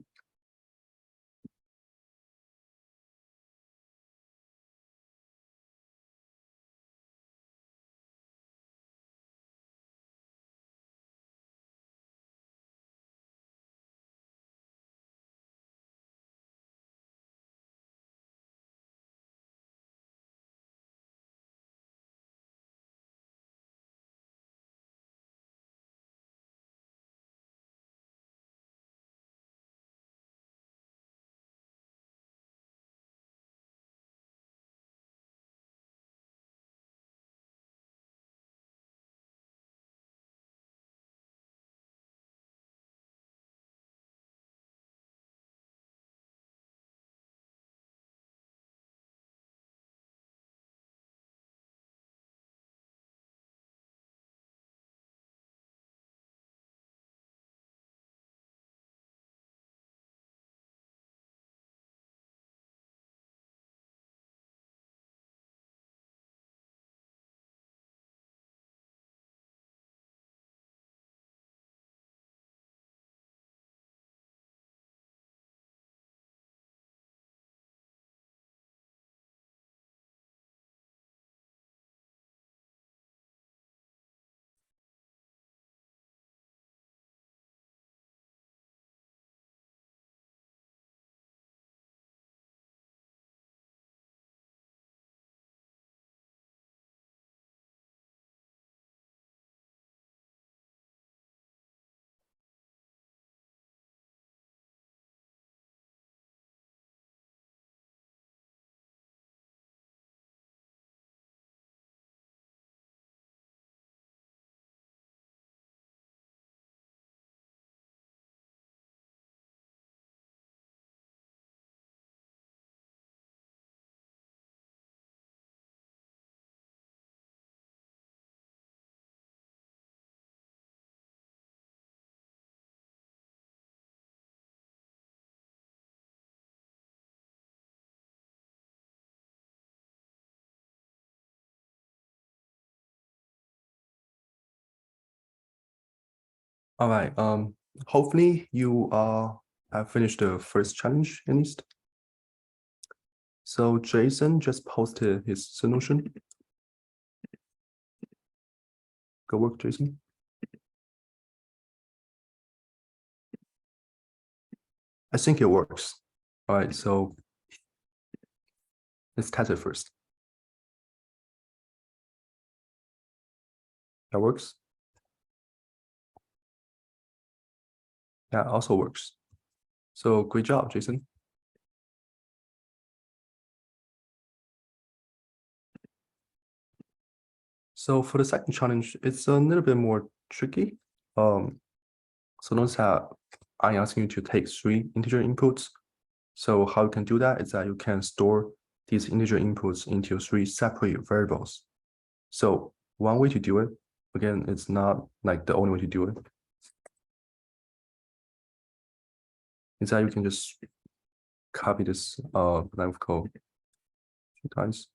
All right. Hopefully you have finished the first challenge at least. So Jason just posted his solution. Good work, Jason. I think it works. All right, so let's test it first. That works. That also works. So great job, Jason. So for the second challenge, it's a little bit more tricky. So notice that I'm asking you to take 3 integer inputs. So how you can do that is that you can store these integer inputs into 3 separate variables. So one way to do it Again, it's not like the only way to do it. Instead, you can just copy this line of code a few times.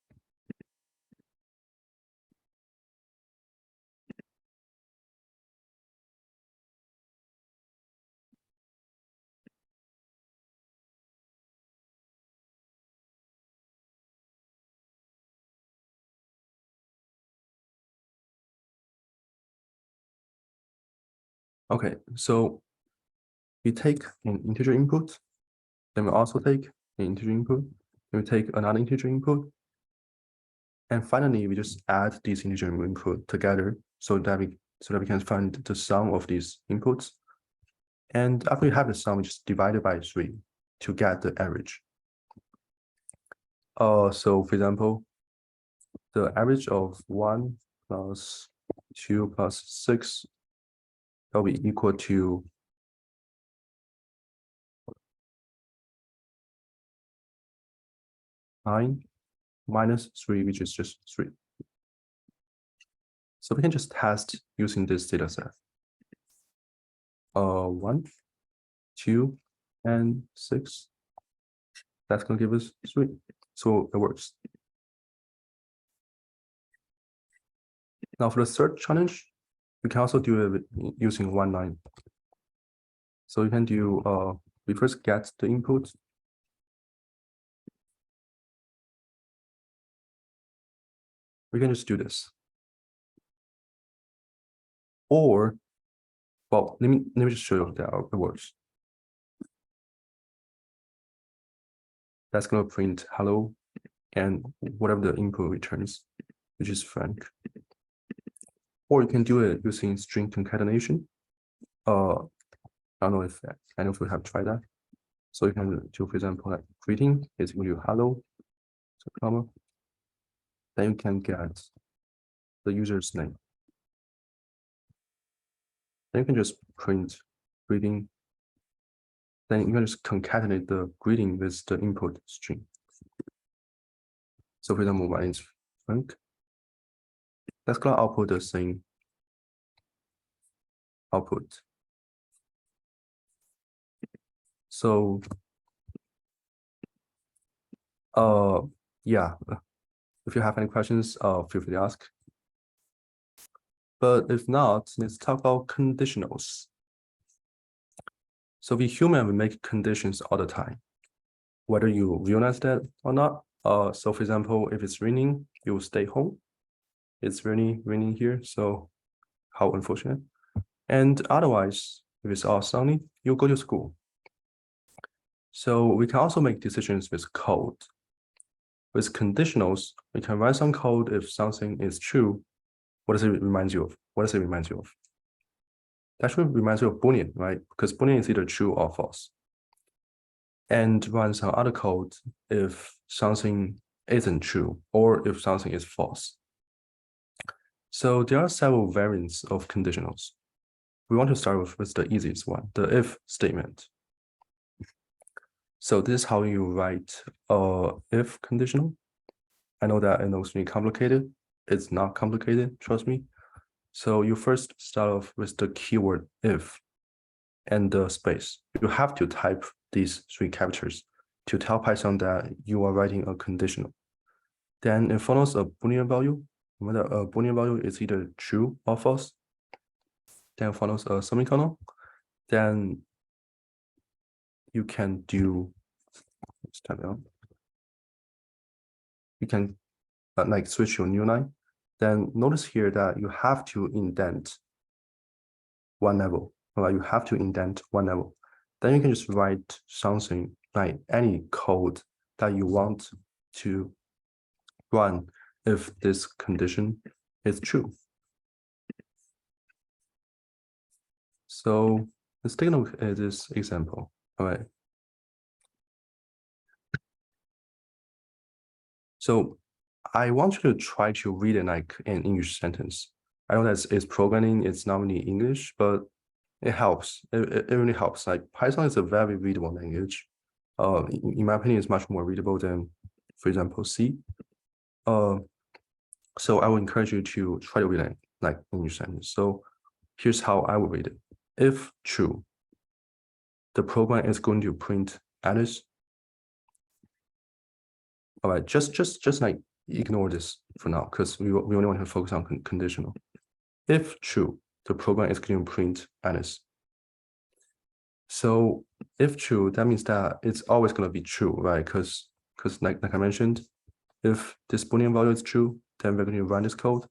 Okay, so we take an integer input, then we also take an integer input, then we take another integer input, and finally we just add these integer input together so that we can find the sum of these inputs. And after we have the sum, we just divide it by 3 to get the average. So for example, the average of 1 plus 2 plus 6 will be equal to 9 minus 3, which is just 3. So we can just test using this data set. 1, 2, and 6. That's going to give us 3. So it works. Now for the third challenge, we can also do it using one line. So you can do, we first get the input. We can just do this. Or, well, let me just show you how it works. That's going to print hello and whatever the input returns, which is Frank. Or you can do it using string concatenation. I don't know if we have tried that. So you can do, for example, like greeting is equal to hello, so comma. Then you can get the user's name. Then you can just print greeting. Then you can just concatenate the greeting with the input string. So for example, my name is Frank. That's gonna output the same output. So, yeah, if you have any questions, feel free to ask. But if not, let's talk about conditionals. So we human, we make conditions all the time, whether you realize that or not. So for example, if it's raining, you will stay home. It's raining here, so how unfortunate. And otherwise, if it's all sunny, you go to school. So we can also make decisions with code. With conditionals, we can write some code if something is true. What does it remind you of? What does it remind you of? That should remind you of Boolean, right? Because Boolean is either true or false. And run some other code if something isn't true or if something is false. So there are several variants of conditionals. We want to start with the easiest one, the if statement. So this is how you write if conditional. I know that it looks really complicated. It's not complicated, trust me. So you first start off with the keyword if and the space. You have to type these 3 characters to tell Python that you are writing a conditional. Then it follows a Boolean value. Whether a Boolean value is either true or false. Then follows a semicolon. Then you can do, let's type it out. You can like switch your new line. Then notice here that you have to indent one level. Right? You have to indent one level. Then you can just write something like any code that you want to run if this condition is true. So let's take a look at this example. All right. So I want you to try to read it like an English sentence. I know that it's programming, it's not really English, but it helps. It really helps. Like Python is a very readable language. In my opinion, it's much more readable than, for example, C. So I would encourage you to try to read it like in your sentence. So here's how I would read it. If true, the program is going to print Alice. All right, just like ignore this for now, because we only want to focus on conditional. If true, the program is going to print Alice. So if true, that means that it's always going to be true, right? Because like I mentioned, if this Boolean value is true, then we're going to run this code,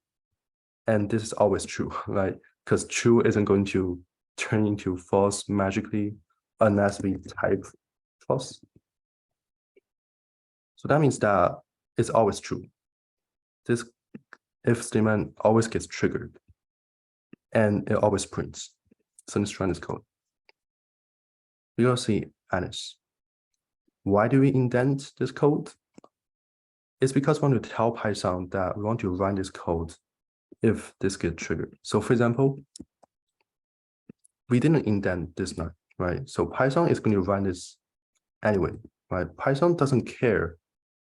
and this is always true, right? Because true isn't going to turn into false magically unless we type false. So that means that it's always true. This if statement always gets triggered, and it always prints. So let's run this code. We're going to see Alice. Why do we indent this code? It's because we want to tell Python that we want to run this code if this gets triggered. So for example, we didn't indent this line, right? So Python is going to run this anyway, right? Python doesn't care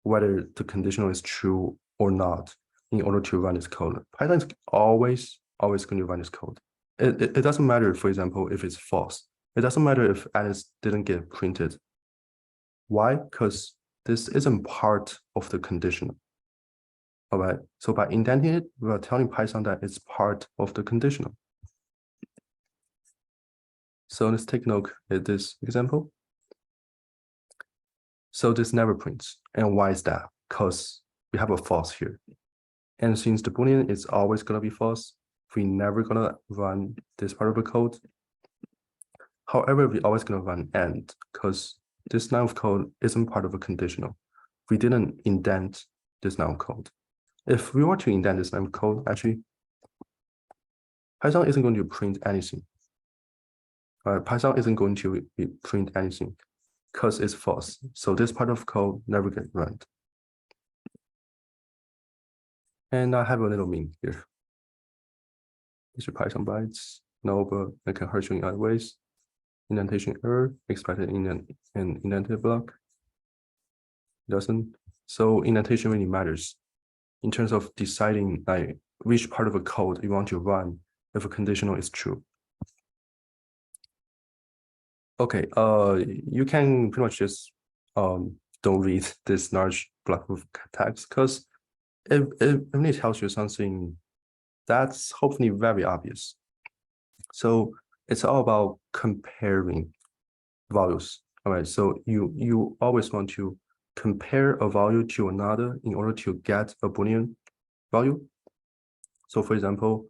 whether the conditional is true or not in order to run this code. Python is always going to run this code. It doesn't matter, for example, if it's false. It doesn't matter if Alice didn't get printed. Why? Because this isn't part of the conditional. All right. So by indenting it, we are telling Python that it's part of the conditional. So let's take a look at this example. So this never prints. And why is that? Because we have a false here. And since the Boolean is always going to be false, we're never going to run this part of the code. However, we're always going to run AND, because this line of code isn't part of a conditional. We didn't indent this line of code. If we were to indent this line of code, actually, Python isn't going to print anything. Python isn't going to print anything because it's false. So this part of code never gets run. And I have a little meme here. Is your Python bytes? No, but it can hurt you in other ways. Indentation error expected in an indented block. Doesn't. So indentation really matters in terms of deciding like which part of a code you want to run if a conditional is true. Okay, you can pretty much just don't read this large block of text, because it really tells you something that's hopefully very obvious. So it's all about comparing values. All right, so you always want to compare a value to another in order to get a Boolean value. So for example,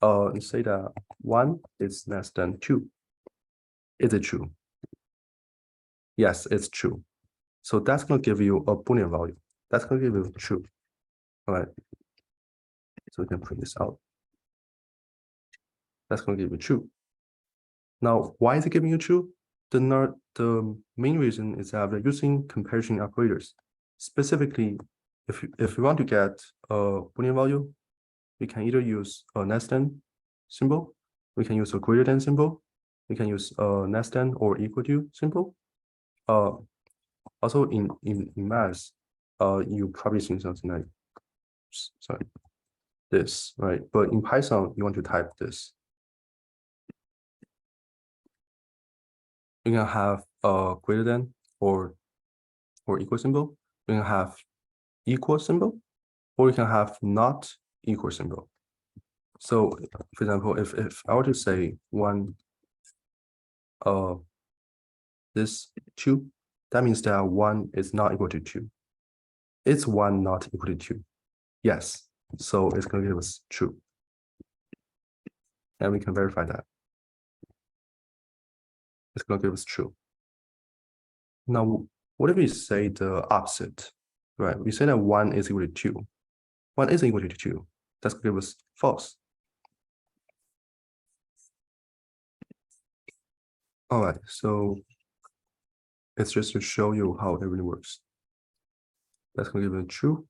let's say that 1 is less than 2. Is it true? Yes, it's true. So that's going to give you a Boolean value. That's going to give you true. All right. So we can print this out. That's going to give you true. Now, why is it giving you true? The main reason is that we're using comparison operators. Specifically, if we want to get a Boolean value, we can either use a less than symbol, we can use a greater than symbol, we can use a less than or equal to symbol. Also in math, you probably seen something like, sorry, this, right? But in Python, you want to type this. You can have a greater than or equal symbol. You can have equal symbol, or you can have not equal symbol. So, for example, if I were to say 1, this 2, that means that 1 is not equal to 2. It's 1 not equal to 2. Yes, so it's going to give us true. And we can verify that. It's going to give us true. Now, what if we say the opposite, right? We say that 1 is equal to 2. 1 isn't equal to 2. That's going to give us false. All right, so it's just to show you how everything works. That's going to give you true.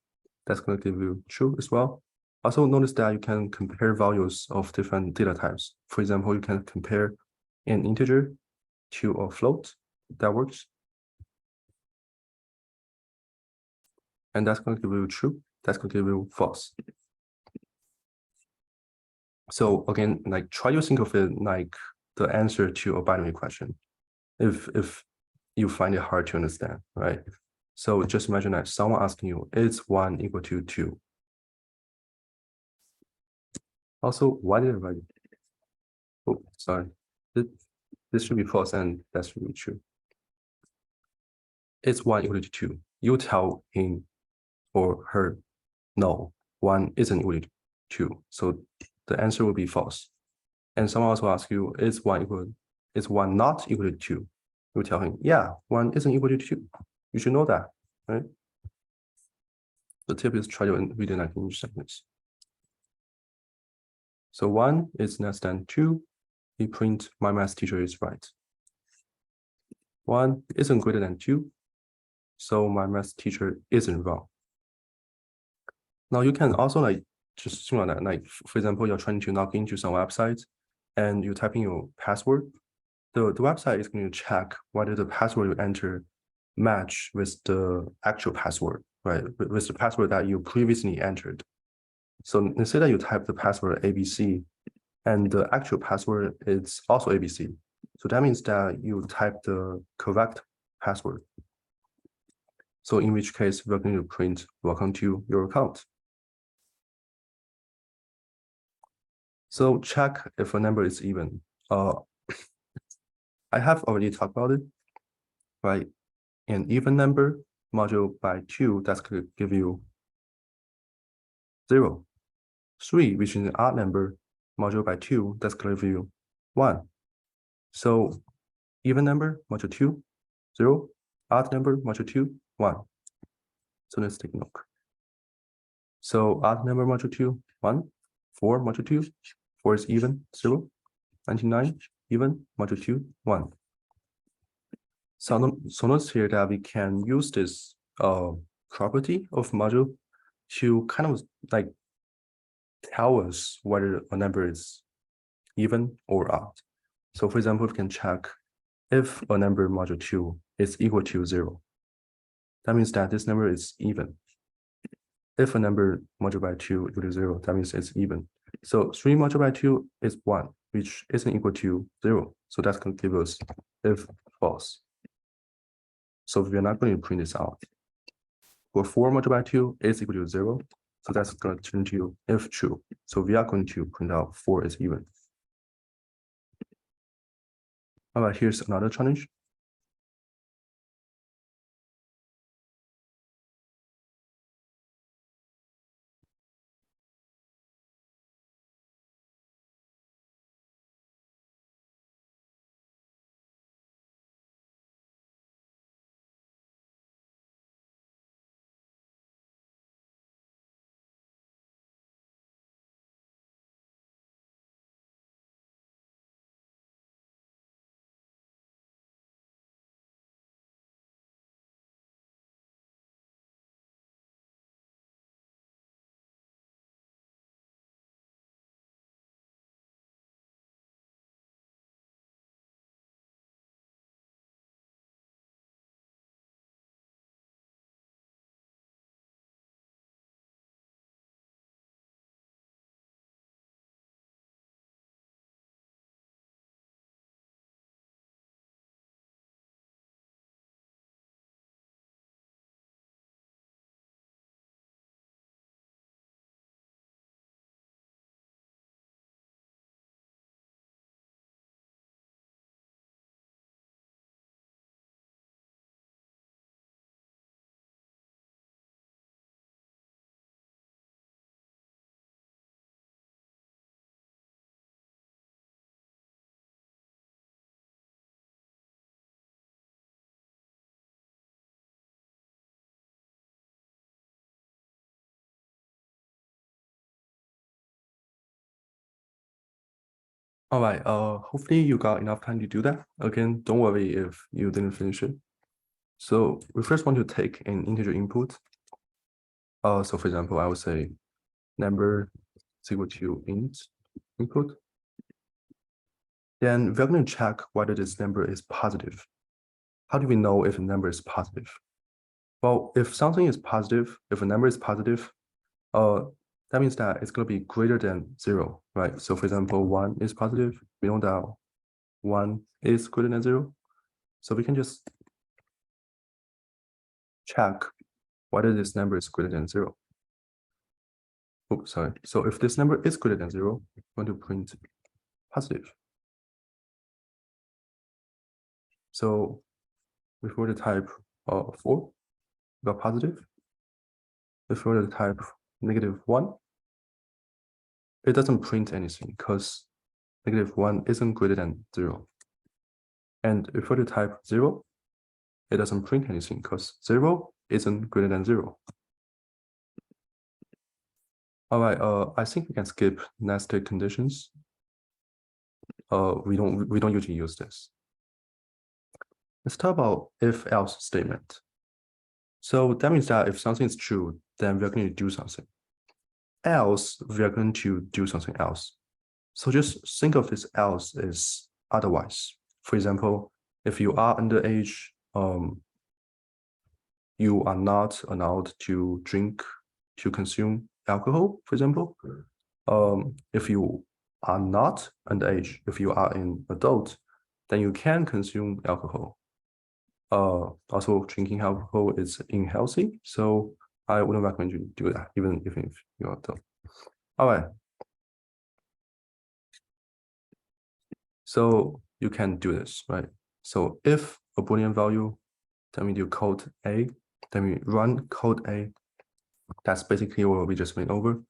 That's going to give you true as well. Also notice that you can compare values of different data types. For example, you can compare an integer to a float. That works. And that's going to give you true. That's going to give you false. So again, like try to think of it like the answer to a binary question. If you find it hard to understand, right? So just imagine that someone asking you, is 1 equal to 2? Also, why did I write it? Oh, sorry. This should be false and that should be true. Is 1 equal to 2? You tell him or her, no, 1 isn't equal to 2. So the answer will be false. And someone also asks you, is 1 not equal to 2? You tell him, yeah, 1 isn't equal to 2. You should know that, right? The tip is try to read it like English sentence. So 1 is less than 2. We print my math teacher is right. 1 isn't greater than 2. So my math teacher isn't wrong. Now you can also like just think about that. Like for example, you're trying to log into some website and you type in your password. The website is going to check whether the password you enter match with the actual password, right? With the password that you previously entered. So let's say that you type the password ABC and the actual password is also ABC. So that means that you type the correct password. So in which case we're going to print welcome to your account. So check if a number is even. I have already talked about it, right? An even number modulo by 2, that's going to give you 0. 3, which is an odd number, modulo by 2, that's going to give you 1. So even number, modulo 2, 0. Odd number, modulo 2, 1. So let's take a look. So odd number, modulo 2, 1. 4, modulo 2. 4 is even, 0. 99, even, modulo 2, 1. So notice here that we can use this property of modulo to kind of like tell us whether a number is even or odd. So for example, we can check if a number modulo 2 is equal to 0. That means that this number is even. If a number modulo by 2 equal to 0, that means it's even. So 3 modulo by 2 is 1, which isn't equal to 0. So that's going to give us if false. So we're not going to print this out. For 4 modulo by 2 is equal to 0. So that's going to turn to if true. So we are going to print out 4 is even. All right, here's another challenge. All right, hopefully you got enough time to do that. Again, don't worry if you didn't finish it. So we first want to take an integer input. So for example, I would say number is equal to int input. Then we're going to check whether this number is positive. How do we know if a number is positive? Well, if something is positive, if a number is positive, that means that it's going to be greater than 0, right? So for example, 1 is positive. We know that 1 is greater than 0. So we can just check whether this number is greater than 0. Oops, sorry. So if this number is greater than 0, we're going to print positive. So if we were to type 4, we got positive. If we were to type -1, it doesn't print anything because -1 isn't greater than 0. And if we were to type 0, it doesn't print anything because 0 isn't greater than 0. All right, I think we can skip nested conditions. We don't usually use this. Let's talk about if-else statement. So that means that if something is true, then we're going to do something. Else, we are going to do something else. So just think of this else as otherwise. For example, if you are underage, you are not allowed to consume alcohol, for example. If you are not underage, if you are an adult, then you can consume alcohol. Also, drinking alcohol is unhealthy, so I wouldn't recommend you do that, even if you're adult. All right. So you can do this, right? So if a Boolean value, then we do code A, then we run code A. That's basically what we just went over.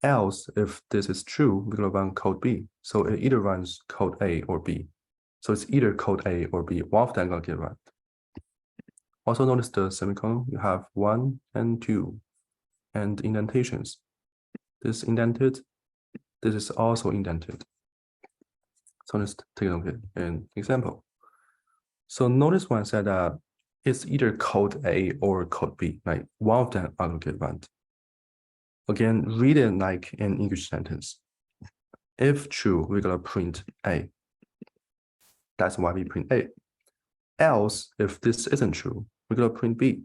Else, if this is true, we're going to run code B. So it either runs code A or B. So it's either code A or B. One of them going to get run. Also notice the semicolon. You have 1 and 2 and indentations. This indented. This is also indented. So let's take a look at an example. So notice when I said that it's either code A or code B, right? One of them are going to get run. Again, read it like an English sentence. If true, we're going to print A. That's why we print A. Else, if this isn't true, we're going to print B.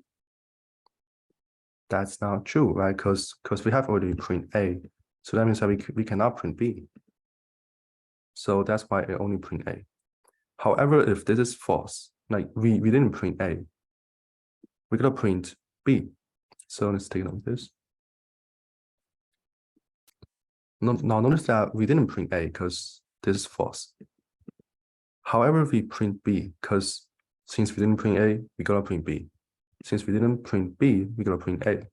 That's not true, right? Because we have already print A. So that means that we cannot print B. So that's why I only print A. However, if this is false, like we didn't print A, we're going to print B. So let's take a look at this. Now notice that we didn't print A because this is false. However, we print B because since we didn't print A, we gotta print B. Since we didn't print B, we gotta print A.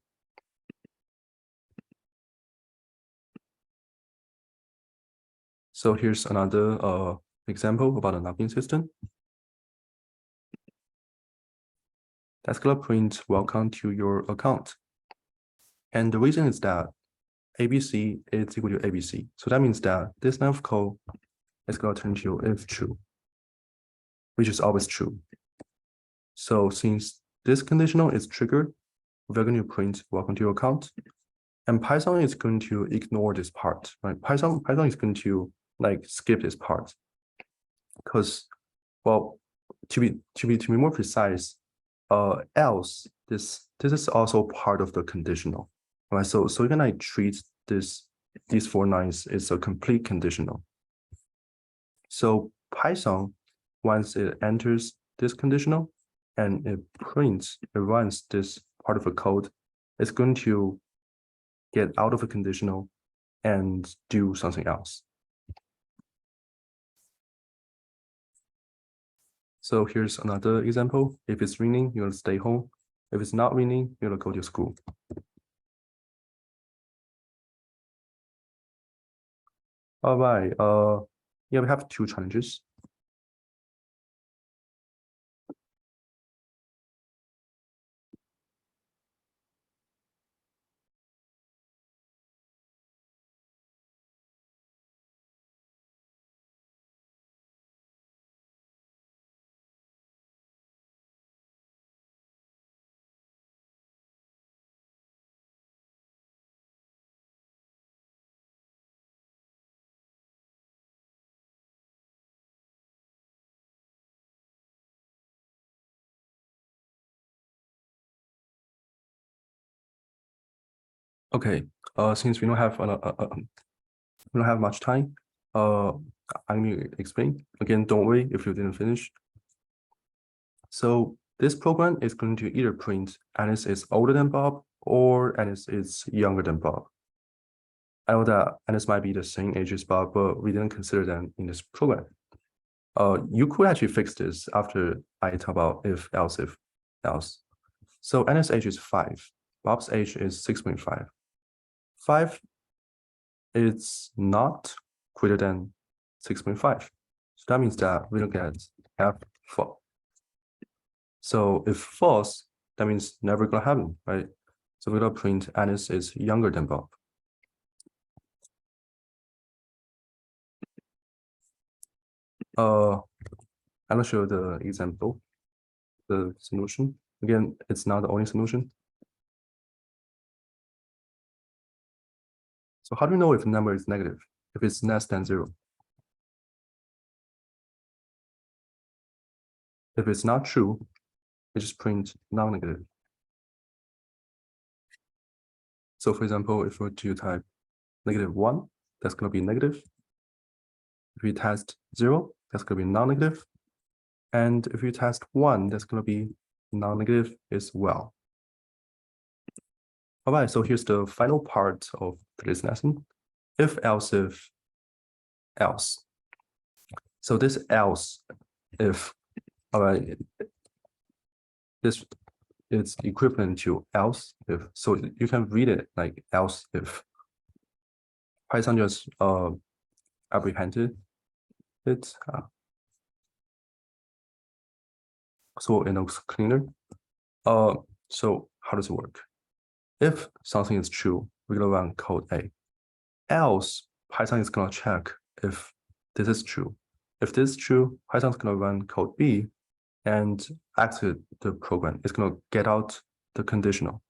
So here's another example about a login system. That's gonna print welcome to your account. And the reason is that ABC is equal to ABC. So that means that this line of code is gonna turn to if true, which is always true. So since this conditional is triggered, we're going to print welcome to your account. And Python is going to ignore this part, right? Python is going to like skip this part. Because, well, to be more precise, else this is also part of the conditional. Right? So you can like treat these 4 lines as a complete conditional. So Python, once it enters this conditional and it runs this part of the code, it's going to get out of a conditional and do something else. So here's another example. If it's raining, you're gonna stay home. If it's not raining, you're gonna go to school. All right, yeah, we have 2 challenges. Okay, since we don't have much time, I'm going to explain. Again, don't worry if you didn't finish. So this program is going to either print Alice is older than Bob or Alice is younger than Bob. I know that Alice might be the same age as Bob, but we didn't consider them in this program. You could actually fix this after I talk about if, else. So Alice's age is 5. Bob's age is 6.5. 5 is not greater than 6.5. So that means that we look at F4. So if false, that means never gonna happen, right? So we're gonna print Alice is younger than Bob. I'm gonna show the example, the solution. Again, it's not the only solution. So how do we know if a number is negative? If it's less than 0? If it's not true, we just print non-negative. So for example, if we were to type -1, that's going to be negative. If we test 0, that's going to be non-negative. And if we test 1, that's going to be non-negative as well. All right, so here's the final part of today's lesson. If, else, if, else. So this else, if, all right, this is equivalent to else if. So you can read it like else if. Python just apprehended it. So it looks cleaner. So how does it work? If something is true, we're gonna run code A. Else, Python is gonna check if this is true. If this is true, Python's gonna run code B and exit the program. It's gonna get out the conditional.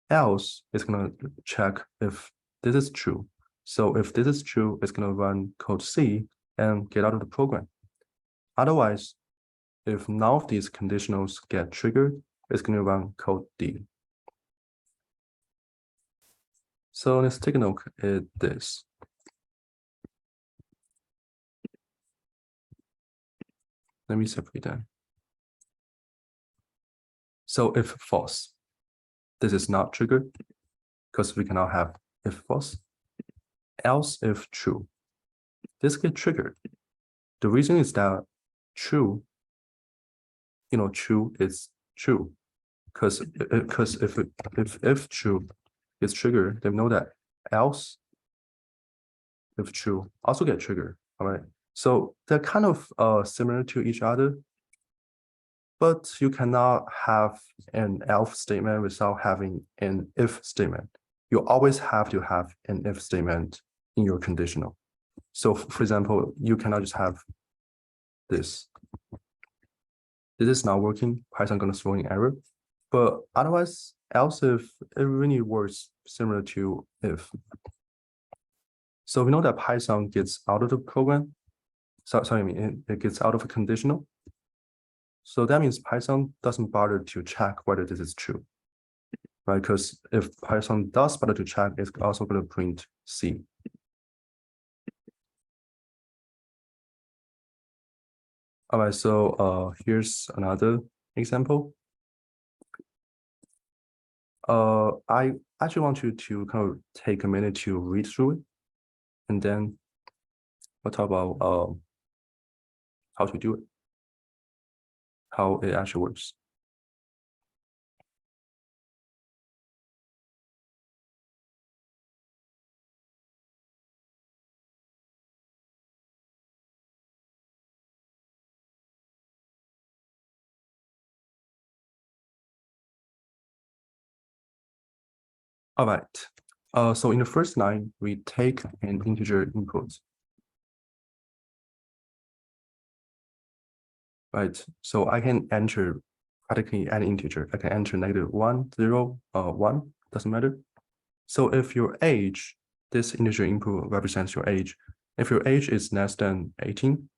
Else, it's gonna check if this is true. So if this is true, it's gonna run code C and get out of the program. Otherwise, if none of these conditionals get triggered, it's gonna run code D. So let's take a look at this. Let me separate that. So if false, this is not triggered because we cannot have if false. Else if true, this get triggered. The reason is that true, true is true, because if true is triggered, then know that else if true also get triggered. All right, so they're kind of similar to each other, but you cannot have an else statement without having an if statement. You always have to have an if statement in your conditional. So for example, you cannot just have this. This is not working, Python gonna throw in error. But otherwise, else if it really works similar to if. So we know that Python gets out of the program. It gets out of a conditional. So that means Python doesn't bother to check whether this is true, right? Because if Python does bother to check, it's also going to print C. All right, so here's another example. I actually want you to kind of take a minute to read through it, and then we'll talk about how to do it, how it actually works. All right, so in the first line, we take an integer input. Right, so I can enter practically any integer. I can enter -1, 0, 1, doesn't matter. So if your age, this integer input represents your age. If your age is less than 18,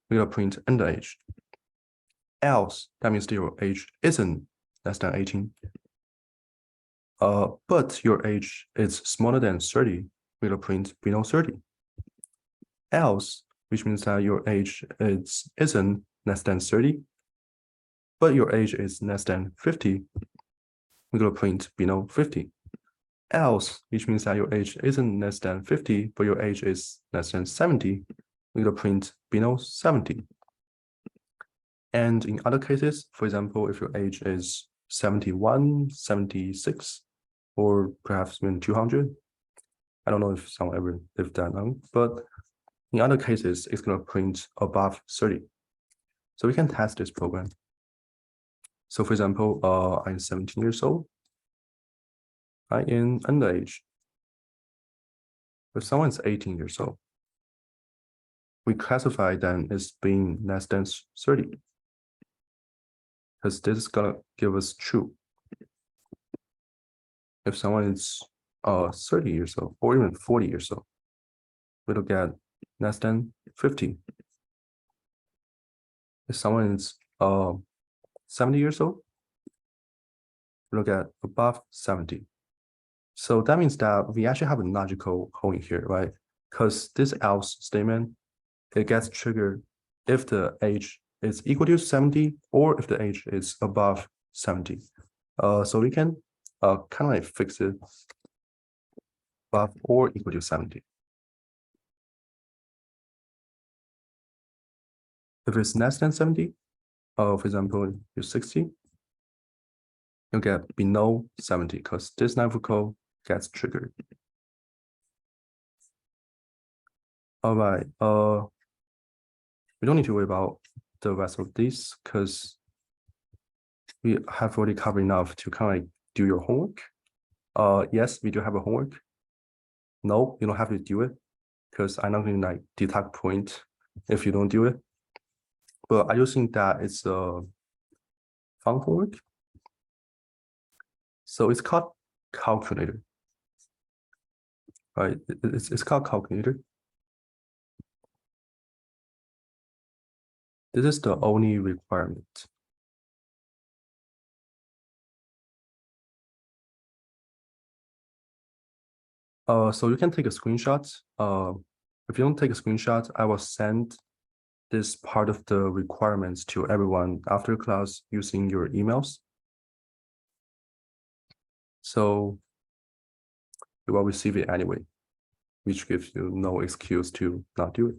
we will print under age. Else, that means your age isn't less than 18. but your age is smaller than 30, we'll print below 30. Else, which means that your age isn't less than 30, but your age is less than 50, we'll print below 50. Else, which means that your age isn't less than 50, but your age is less than 70, we'll print below 70. And in other cases, for example, if your age is 71, 76, or perhaps even 200, I don't know if someone ever lived that long, but in other cases, it's going to print above 30. So we can test this program. So for example, I'm 17 years old. I am underage. If someone's 18 years old, we classify them as being less than 30, because this is gonna give us true. If someone is 30 years old or even 40 years old, we'll get less than 50. If someone is 70 years old, we'll get above 70. So that means that we actually have a logical hole in here, right? Because this else statement, it gets triggered if the age is equal to 70 or if the age is above 70. So we can kind of like fix it above or equal to 70. If it's less than 70, for example, you're 60, you'll get below 70 because this line of code gets triggered. All right, we don't need to worry about the rest of these because we have already covered enough to kind of like do your homework. Yes, we do have a homework. No, you don't have to do it because I'm not going to like deduct point if you don't do it. But I just think that it's a fun homework. So it's called calculator. Right, it's called calculator. This is the only requirement. So you can take a screenshot. If you don't take a screenshot, I will send this part of the requirements to everyone after class using your emails. So you will receive it anyway, which gives you no excuse to not do it.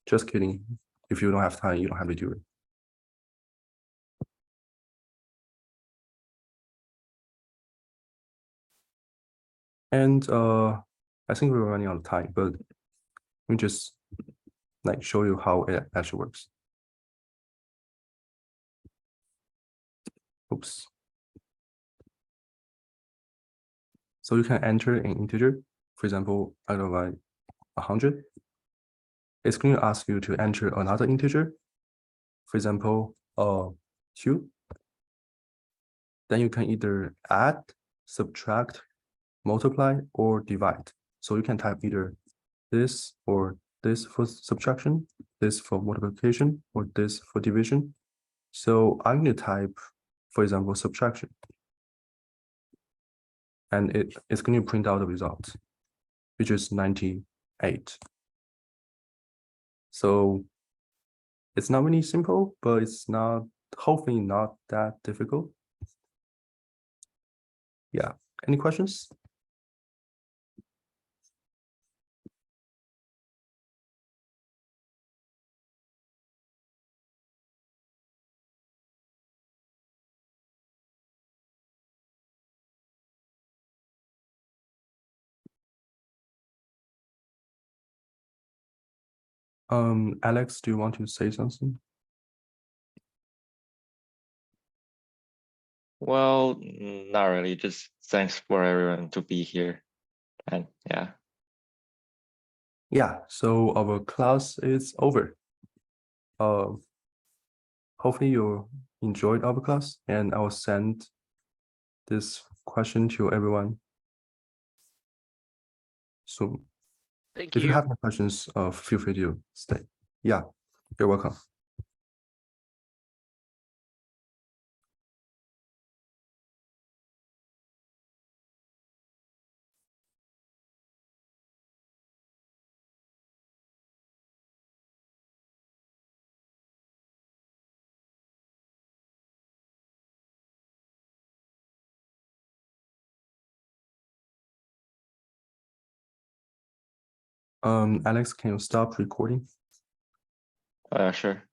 Just kidding. If you don't have time, you don't have to do it. And I think we're running out of time, but let me just like show you how it actually works. Oops. So you can enter an integer, for example, I don't know, like 100. It's going to ask you to enter another integer, for example, 2. Then you can either add, subtract, multiply, or divide. So you can type either this or this for subtraction, this for multiplication, or this for division. So I'm going to type, for example, subtraction. And it's going to print out the result, which is 98. So it's not really simple, but it's not, hopefully not that difficult. Yeah, any questions? Alex, do you want to say something? Well, not really. Just thanks for everyone to be here. And yeah. Yeah, so our class is over. Hopefully you enjoyed our class, and I will send this question to everyone soon. Thank If you you. have any questions, feel free to stay. Yeah, you're welcome. Alex, can you stop recording? Sure.